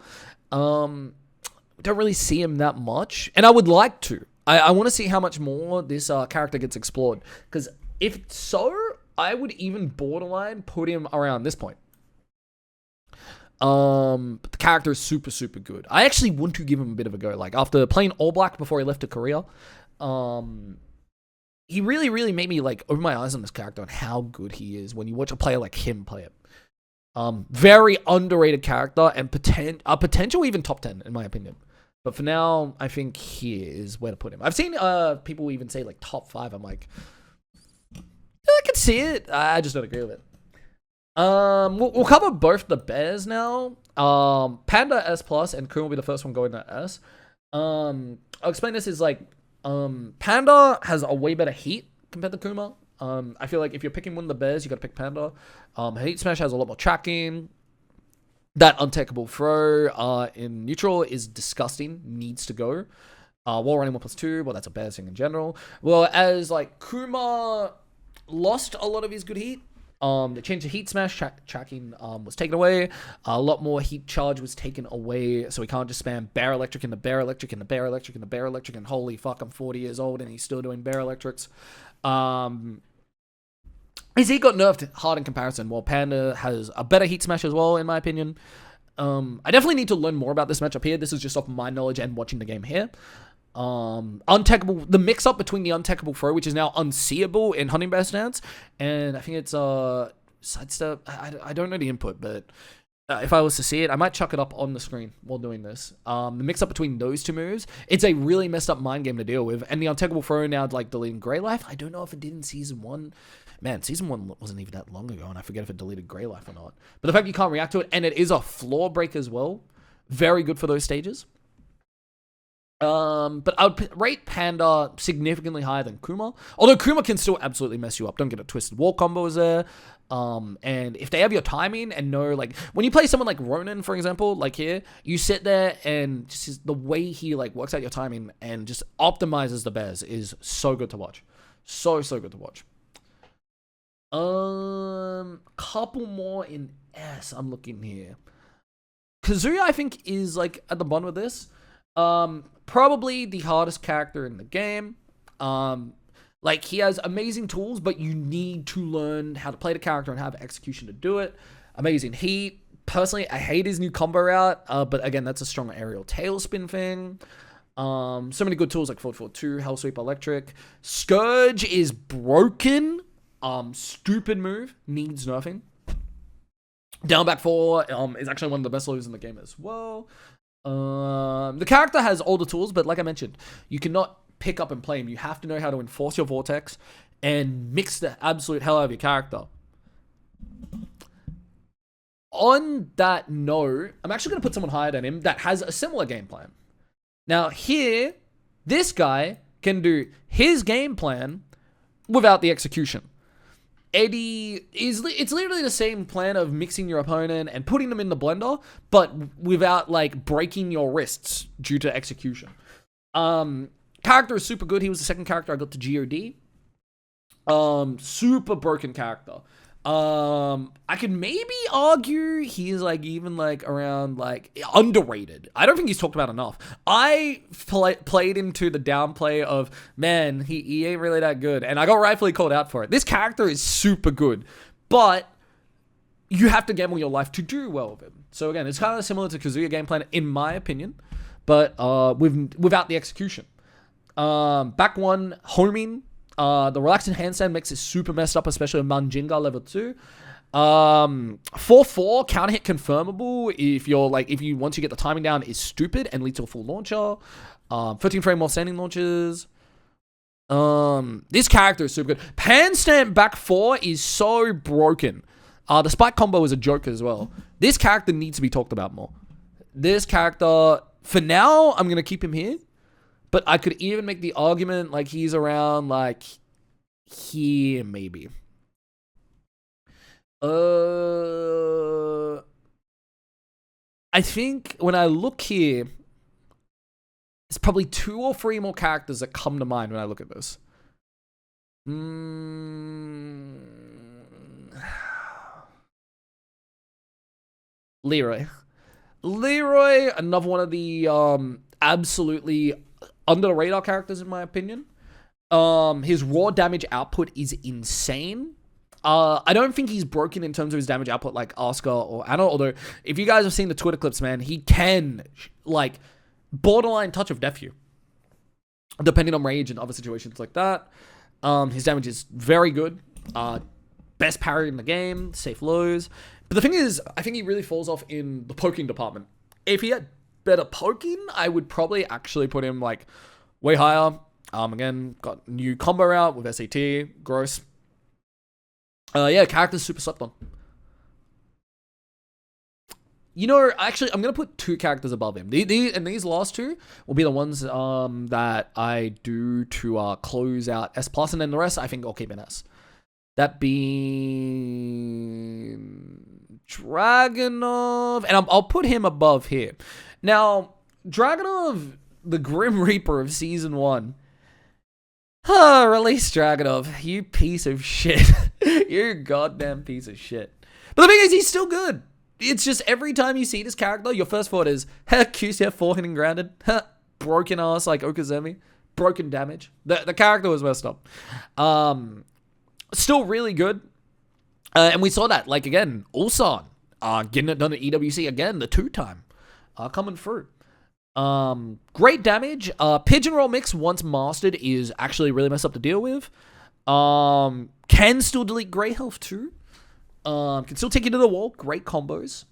Don't really see him that much, and I would like to. I want to see how much more this character gets explored, because if so, I would even borderline put him around this point. But the character is super, super good. I actually want to give him a bit of a go. Like, after playing All Black before he left to Korea, he really, really made me like open my eyes on this character and how good he is when you watch a player like him play it. Very underrated character and potential even top 10 in my opinion. But for now, I think here is where to put him. I've seen people even say like top 5. I'm like, I can see it. I just don't agree with it. We'll cover both the bears now. Panda S+ and Kuma will be the first one going to S. I'll explain this is like, Panda has a way better heat compared to Kuma. I feel like if you're picking one of the bears, you gotta pick Panda. Heat Smash has a lot more tracking. That untakeable throw in neutral is disgusting. Needs to go. Wall running 1+2, well, that's a bad thing in general. Well, as like Kuma lost a lot of his good heat. They changed the heat smash. Tracking was taken away. A lot more heat charge was taken away, so we can't just spam bear electric into bear electric into bear electric into bear electric. And holy fuck, I'm 40 years old and he's still doing bear electrics. His heat got nerfed hard in comparison, while Panda has a better heat smash as well, in my opinion. I definitely need to learn more about this matchup here. This is just off my knowledge and watching the game here. Untakeable, the mix-up between the untakeable throw, which is now unseeable in Hunting Bear stance, and I think it's sidestep. I don't know the input, but if I was to see it, I might chuck it up on the screen while doing this. The mix up between those two moves, it's a really messed up mind game to deal with. And the untakeable throw now, like deleting Grey Life, I don't know if it did in season 1. Man, season 1 wasn't even that long ago, and I forget if it deleted Grey Life or not. But the fact you can't react to it, and it is a floor break as well, very good for those stages. But I would rate Panda significantly higher than Kuma. Although Kuma can still absolutely mess you up. Don't get it twisted. Wall combo is there. And if they have your timing and know, like, when you play someone like Ronin, for example, like here, you sit there and just the way he, like, works out your timing and just optimizes the bears is so good to watch. So good to watch. Couple more in S. I'm looking here. Kazuya, I think, is, like, at the bottom of this. Probably the hardest character in the game. Like, he has amazing tools, but you need to learn how to play the character and have execution to do it. Amazing heat. Personally, I hate his new combo route, but again, that's a strong aerial tailspin thing. So many good tools like Forward 4-2, Hell Sweep Electric. Scourge is broken. Stupid move. Needs nerfing. Down back 4 is actually one of the best lows in the game as well. The character has all the tools, but like I mentioned, you cannot pick up and play him. You have to know how to enforce your vortex and mix the absolute hell out of your character. On that note, I'm actually going to put someone higher than him that has a similar game plan. Now here, this guy can do his game plan without the execution. Eddy it's literally the same plan of mixing your opponent and putting them in the blender, but without, like, breaking your wrists due to execution. Character is super good. He was the second character I got to GOD. Super broken character. I could maybe argue he's, like, even, like, around, like, underrated. I don't think he's talked about enough. I played into the downplay of, man, he ain't really that good. And I got rightfully called out for it. This character is super good, but you have to gamble your life to do well with him. So, again, it's kind of similar to Kazuya game plan, in my opinion, but without the execution. Back 1, homing. The relaxing handstand mix is super messed up, especially with Manjinga level 2. 4-4 counter hit confirmable if you once you get the timing down is stupid and leads to a full launcher. 13 frame more standing launches. This character is super good. Handstand back 4 is so broken. The spike combo is a joke as well. This character needs to be talked about more. This character, for now, I'm gonna keep him here. But I could even make the argument, like, he's around, like, here, maybe. I think when I look here, there's probably 2 or 3 more characters that come to mind when I look at this. Leroy. Leroy, another one of the absolutely under the radar characters, in my opinion. His raw damage output is insane. I don't think he's broken in terms of his damage output like Asuka or Anna, although if you guys have seen the Twitter clips, man, he can, like, borderline touch of death you, depending on rage and other situations like that. His damage is very good. Best parry in the game, safe lows. But the thing is, I think he really falls off in the poking department. If he had better poking, I would probably actually put him, like, way higher. Again, got new combo out with SAT. Gross. Yeah, character's super slept on. You know, actually, I'm going to put 2 characters above him. And these last 2 will be the ones that I do to close out S+, and then the rest, I think I'll keep in S. That being Dragunov, and I'll put him above here. Now, Dragunov, the Grim Reaper of Season 1. Release Dragunov, you piece of shit. You goddamn piece of shit. But the thing is, he's still good. It's just every time you see this character, your first thought is, QCF 4 hitting grounded. Broken ass like Okazemi. Broken damage. The character was messed up. Still really good. And we saw that, like, again, Ulsan getting it done at EWC again, the 2-time. Coming through. Great damage. Pigeon roll mix, once mastered, is actually really messed up to deal with. Can still delete Grey Health too. Can still take you to the wall. Great combos.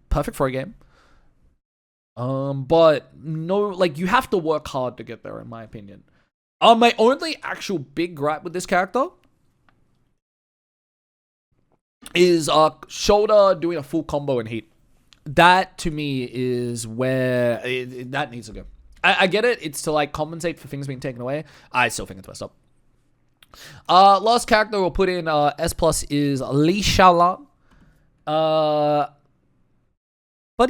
Perfect for a game. But no, like, you have to work hard to get there, in my opinion. My only actual big gripe with this character is shoulder doing a full combo in heat. That to me is where that needs to go. I get it. It's to like compensate for things being taken away. I still think it's messed up. Last character we'll put in S+ is Li Xiaolan. But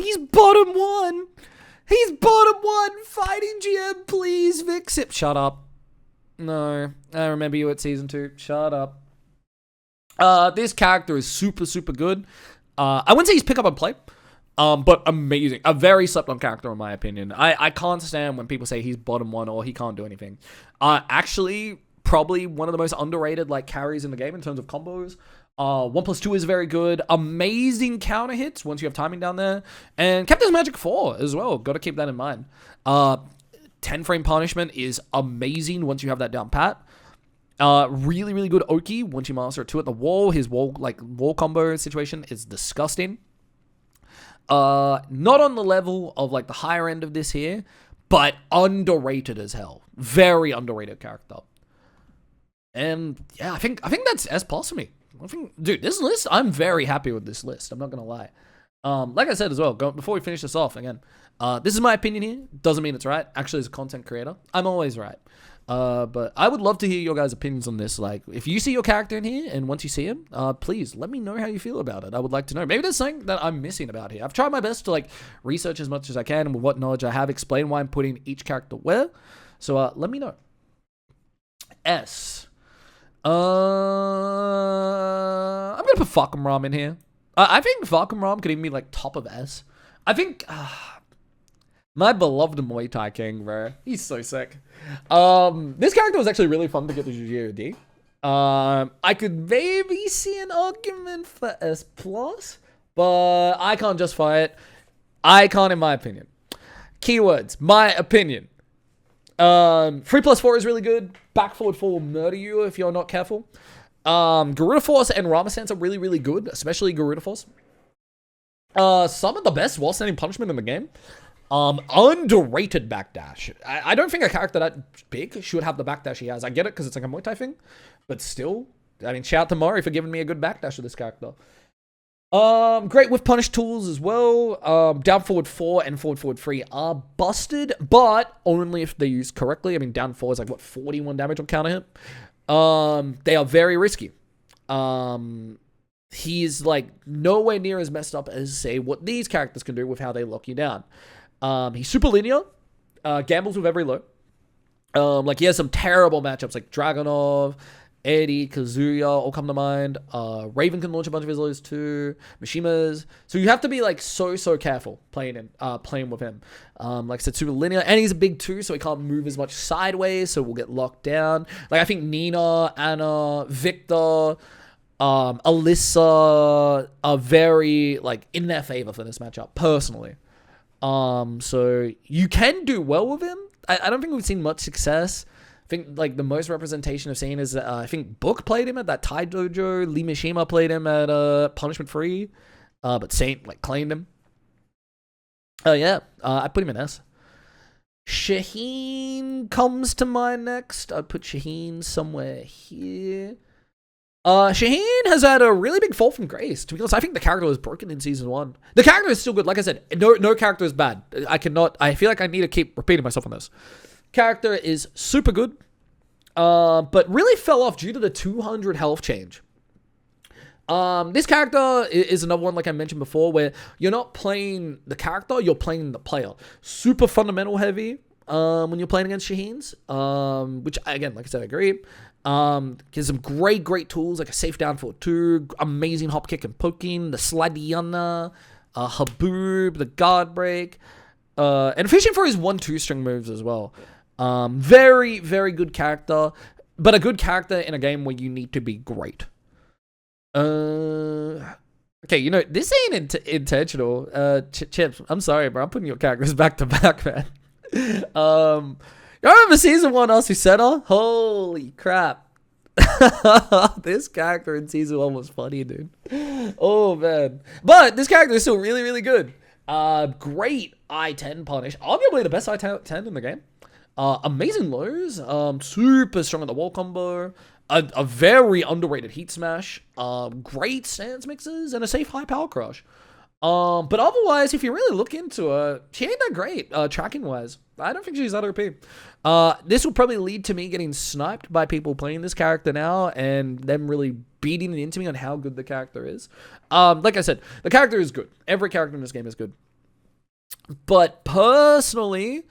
he's bottom one. He's bottom one. Fighting GM, please fix it. Shut up. No, I remember you at season 2. Shut up. This character is super, super good. I wouldn't say he's pick up and play. But amazing. A very slept on character, in my opinion. I can't stand when people say he's bottom one or he can't do anything. Actually, probably one of the most underrated like carries in the game in terms of combos. 1+2 is very good. Amazing counter hits once you have timing down there. And kept his magic 4 as well. Got to keep that in mind. 10 frame punishment is amazing once you have that down pat. Really, really good Oki once you master 2 at the wall. His wall combo situation is disgusting. Not on the level of like the higher end of this here, but underrated as hell. Very underrated character. And yeah, I think that's S+ for me. Dude, this list, I'm very happy with this list. I'm not gonna lie. Like I said as well, before we finish this off again, this is my opinion here. Doesn't mean it's right. Actually, as a content creator, I'm always right. But I would love to hear your guys' opinions on this. Like, if you see your character in here, and once you see him, please let me know how you feel about it. I would like to know. Maybe there's something that I'm missing about here. I've tried my best to like research as much as I can and with what knowledge I have, explain why I'm putting each character where. So let me know. S. I'm gonna put Fahkumram in here. I think Fahkumram could even be like top of S. I think my beloved Muay Thai King, bro. He's so sick. This character was actually really fun to get the GOD. I could maybe see an argument for S+, but I can't justify it. I can't, in my opinion. Keywords, my opinion. 3+4 is really good. Back forward 4 will murder you if you're not careful. Garuda Force and Rama Stance are really, really good, especially Garuda Force. Some of the best wall standing punishment in the game. Underrated backdash. I don't think a character that big should have the backdash he has. I get it because it's like a Muay Thai thing, but still, I mean, shout out to Mori for giving me a good backdash with this character. Great with punish tools as well. Down forward 4 and forward 3 are busted, but only if they're used correctly. I mean, down 4 is like, what, 41 damage on counter hit? They are very risky. He's like nowhere near as messed up as, say, what these characters can do with how they lock you down. He's super linear, gambles with every low. Like, he has some terrible matchups like Dragunov, Eddy, Kazuya all come to mind. Raven can launch a bunch of his lows too. Mishima's. So you have to be like so careful playing with him. Like I said, super linear, and he's a big 2, so he can't move as much sideways, so we'll get locked down. Like, I think Nina, Anna, Victor, Alisa are very like in their favor for this matchup personally. So you can do well with him. I don't think we've seen much success. I think like the most representation I've seen is I think Book played him at that Thai dojo. Lee Mishima played him at Punishment Free, but Saint like claimed him. Yeah, I put him in S. Shaheen comes to mind next. I'd put Shaheen somewhere here. Shaheen has had a really big fall from grace, to be honest. I think the character was broken in season 1. The character is still good. Like I said, no character is bad. I feel like I need to keep repeating myself on this. Character is super good, but really fell off due to the 200 health change. This character is another one, like I mentioned before, where you're not playing the character, you're playing the player. Super fundamental heavy when you're playing against Shaheens, which, again, like I said, I agree. Has some great tools, like a safe down forward 2, amazing hop kick and poking, the Sladiana, Haboob, the guard break, and efficient for his 1-2 string moves as well. Very good character, but a good character in a game where you need to be great. Okay, you know, this ain't intentional. Chips, I'm sorry, bro. I'm putting your characters back to back, man. You remember season 1 Azucena? Holy crap. This character in season 1 was funny, dude. Oh, man. But this character is still really, really good. Great I-10 punish. Arguably the best I-10 in the game. Amazing lows. Super strong at the wall combo. A very underrated heat smash. Great stance mixes. And a safe high power crush. But otherwise, if you really look into her, she ain't that great, tracking-wise. I don't think she's that OP. This will probably lead to me getting sniped by people playing this character now and them really beating it into me on how good the character is. Like I said, the character is good. Every character in this game is good. But personally,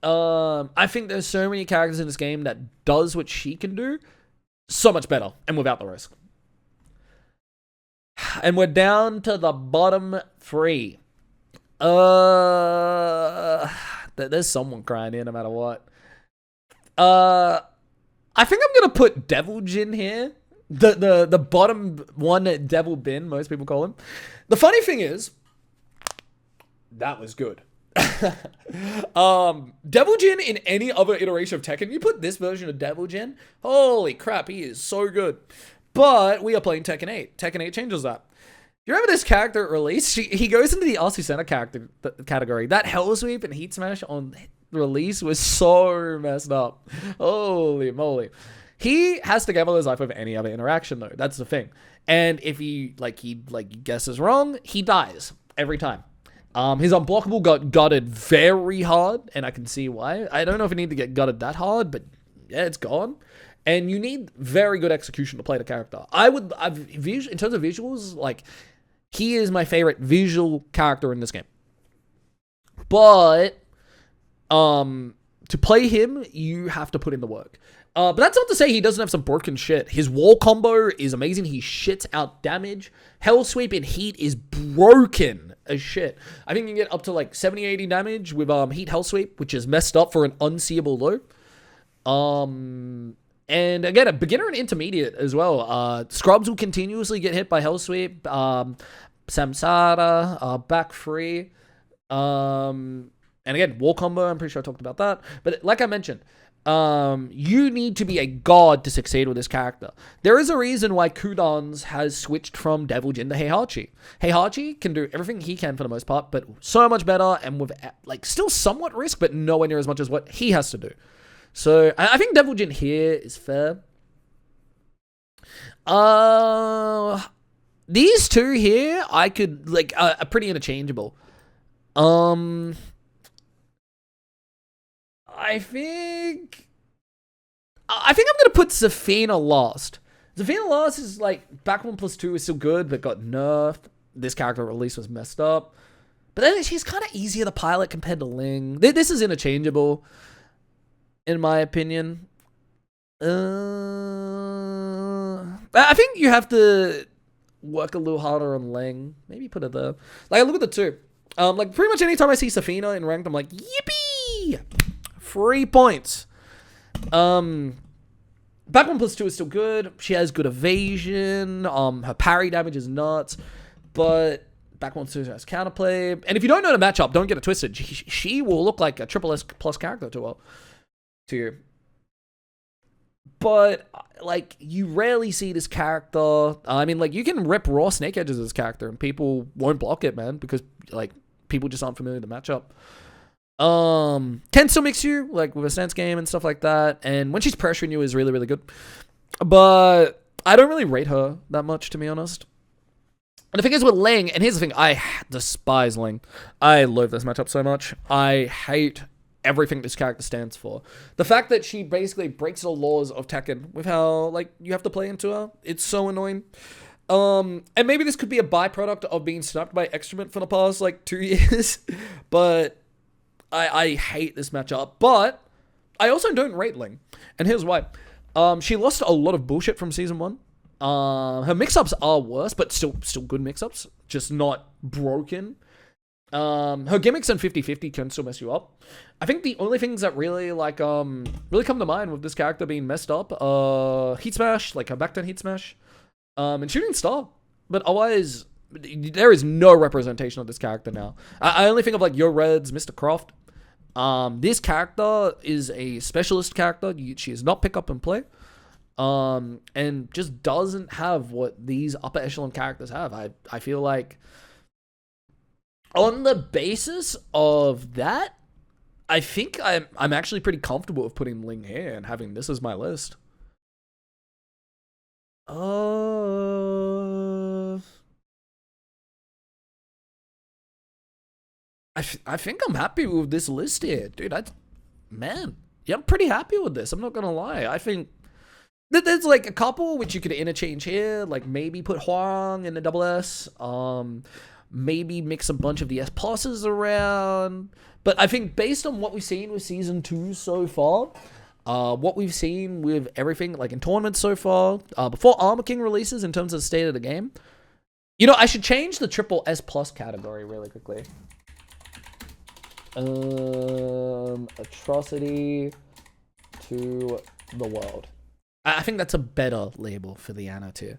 I think there's so many characters in this game that does what she can do so much better and without the risk. And we're down to the bottom 3. There's someone crying here no matter what. I think I'm gonna put Devil Jin here. The bottom one, Devil Bin, most people call him. The funny thing is, that was good. Devil Jin in any other iteration of Tekken, you put this version of Devil Jin, holy crap, he is so good. But we are playing Tekken 8. Tekken 8 changes that. You remember this character at release? He goes into the Azucena category. That Hell Sweep and Heat Smash on release was so messed up. Holy moly. He has to gamble his life with any other interaction, though. That's the thing. And if he guesses wrong, he dies every time. His unblockable got gutted very hard, and I can see why. I don't know if it need to get gutted that hard, but yeah, it's gone. And you need very good execution to play the character. In terms of visuals, like, he is my favorite visual character in this game. But to play him, you have to put in the work. But that's not to say he doesn't have some broken shit. His wall combo is amazing. He shits out damage. Hell Sweep in Heat is broken as shit. I think you can get up to like 70, 80 damage with Heat Hell Sweep, which is messed up for an unseeable low. And again, a beginner and intermediate as well. Scrubs will continuously get hit by Hell Sweep. Samsara, back free. And again, wall combo, I'm pretty sure I talked about that. But like I mentioned, you need to be a god to succeed with this character. There is a reason why Kudans has switched from Devil Jin to Heihachi. Heihachi can do everything he can for the most part, but so much better and with like still somewhat risk, but nowhere near as much as what he has to do. So I think Devil Jin here is fair. These two here, I could like are pretty interchangeable. I think I'm gonna put Zafina last. Zafina last is like back 1+2 is still good, but got nerfed. This character release was messed up. But then she's kind of easier to pilot compared to Ling. This is interchangeable, in my opinion. I think you have to work a little harder on Ling. Maybe put it there. Like, look at the two. Like, pretty much anytime I see Zafina in ranked, I'm like, yippee! 3 points. Back 1+2 is still good. She has good evasion. Her parry damage is nuts. But back 1+2 has counterplay. And if you don't know the matchup, don't get it twisted. She will look like a triple S plus character to you. But, like, you rarely see this character. I mean, like, you can rip raw snake edges as this character, and people won't block it, man, because, like, people just aren't familiar with the matchup. Can still mix you, like, with a stance game and stuff like that, and when she's pressuring you is really, really good. But I don't really rate her that much, to be honest. And the thing is with Ling, and here's the thing, I despise Ling. I loathe this matchup so much. I hate everything this character stands for. The fact that she basically breaks the laws of Tekken with how, like, you have to play into her, it's so annoying. And maybe this could be a byproduct of being snapped by Excrement for the past, like, 2 years. But I hate this matchup. But I also don't rate Ling. And here's why. She lost a lot of bullshit from Season 1. Her mix-ups are worse, but still good mix-ups. Just not broken. Her gimmicks and 50-50 can still mess you up. I think the only things that really, like, really come to mind with this character being messed up, Heat Smash, like her back-down Heat Smash, and Shooting Star. But otherwise, there is no representation of this character now. I only think of, like, Yo Reds, Mr. Croft. This character is a specialist character. She is not pick up and play. and just doesn't have what these upper echelon characters have. I feel like on the basis of that, I think I'm actually pretty comfortable with putting Ling here and having this as my list. I think I'm happy with this list here, dude. Man, yeah, I'm pretty happy with this. I'm not gonna lie. I think there's like a couple which you could interchange here, like maybe put Hwoarang in the double S. Maybe mix a bunch of the S pluses around. But I think based on what we've seen with season 2 so far, what we've seen with everything like in tournaments so far, before Armor King releases in terms of the state of the game, you know, I should change the triple S plus category really quickly. Atrocity to the world. I think that's a better label for the Anno tier.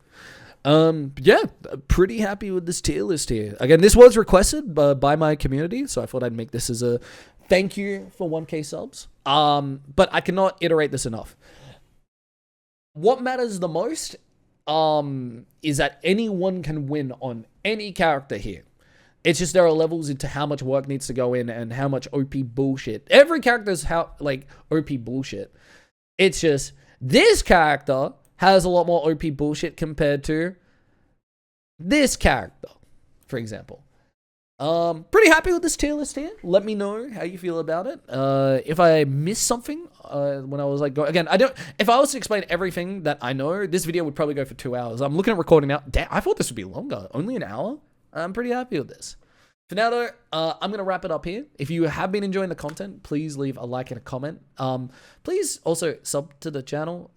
Yeah, pretty happy with this tier list here. Again, this was requested by my community, so I thought I'd make this as a thank you for 1K subs. But I cannot iterate this enough. What matters the most is that anyone can win on any character here. It's just there are levels into how much work needs to go in and how much OP bullshit. Every character's like OP bullshit. It's just this character has a lot more OP bullshit compared to this character, for example. Pretty happy with this tier list here. Let me know how you feel about it. If I missed something when I was like going again, if I was to explain everything that I know, this video would probably go for 2 hours. I'm looking at recording now. Damn, I thought this would be longer. Only an hour. I'm pretty happy with this. For now, though, I'm going to wrap it up here. If you have been enjoying the content, please leave a like and a comment. Please also sub to the channel.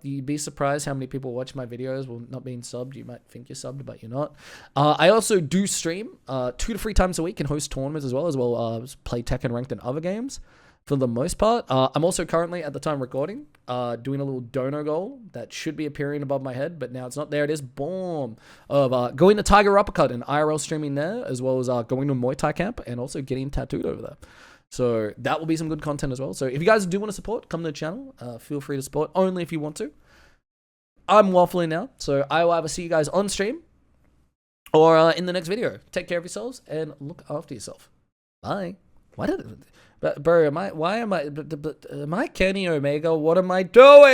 You'd be surprised how many people watch my videos while not being subbed. You might think you're subbed, but you're not. I also do stream 2 to 3 times a week and host tournaments as well play Tekken ranked and other games. For the most part, I'm also currently, at the time recording, doing a little dono goal that should be appearing above my head, but now it's not. There it is. Boom. Of going to Tiger Uppercut and IRL streaming there, as well as going to a Muay Thai camp and also getting tattooed over there. So that will be some good content as well. So if you guys do want to support, come to the channel. Feel free to support, only if you want to. I'm waffling now, so I will either see you guys on stream or in the next video. Take care of yourselves and look after yourself. Bye. Why did it... But bro, am I Kenny Omega? What am I doing?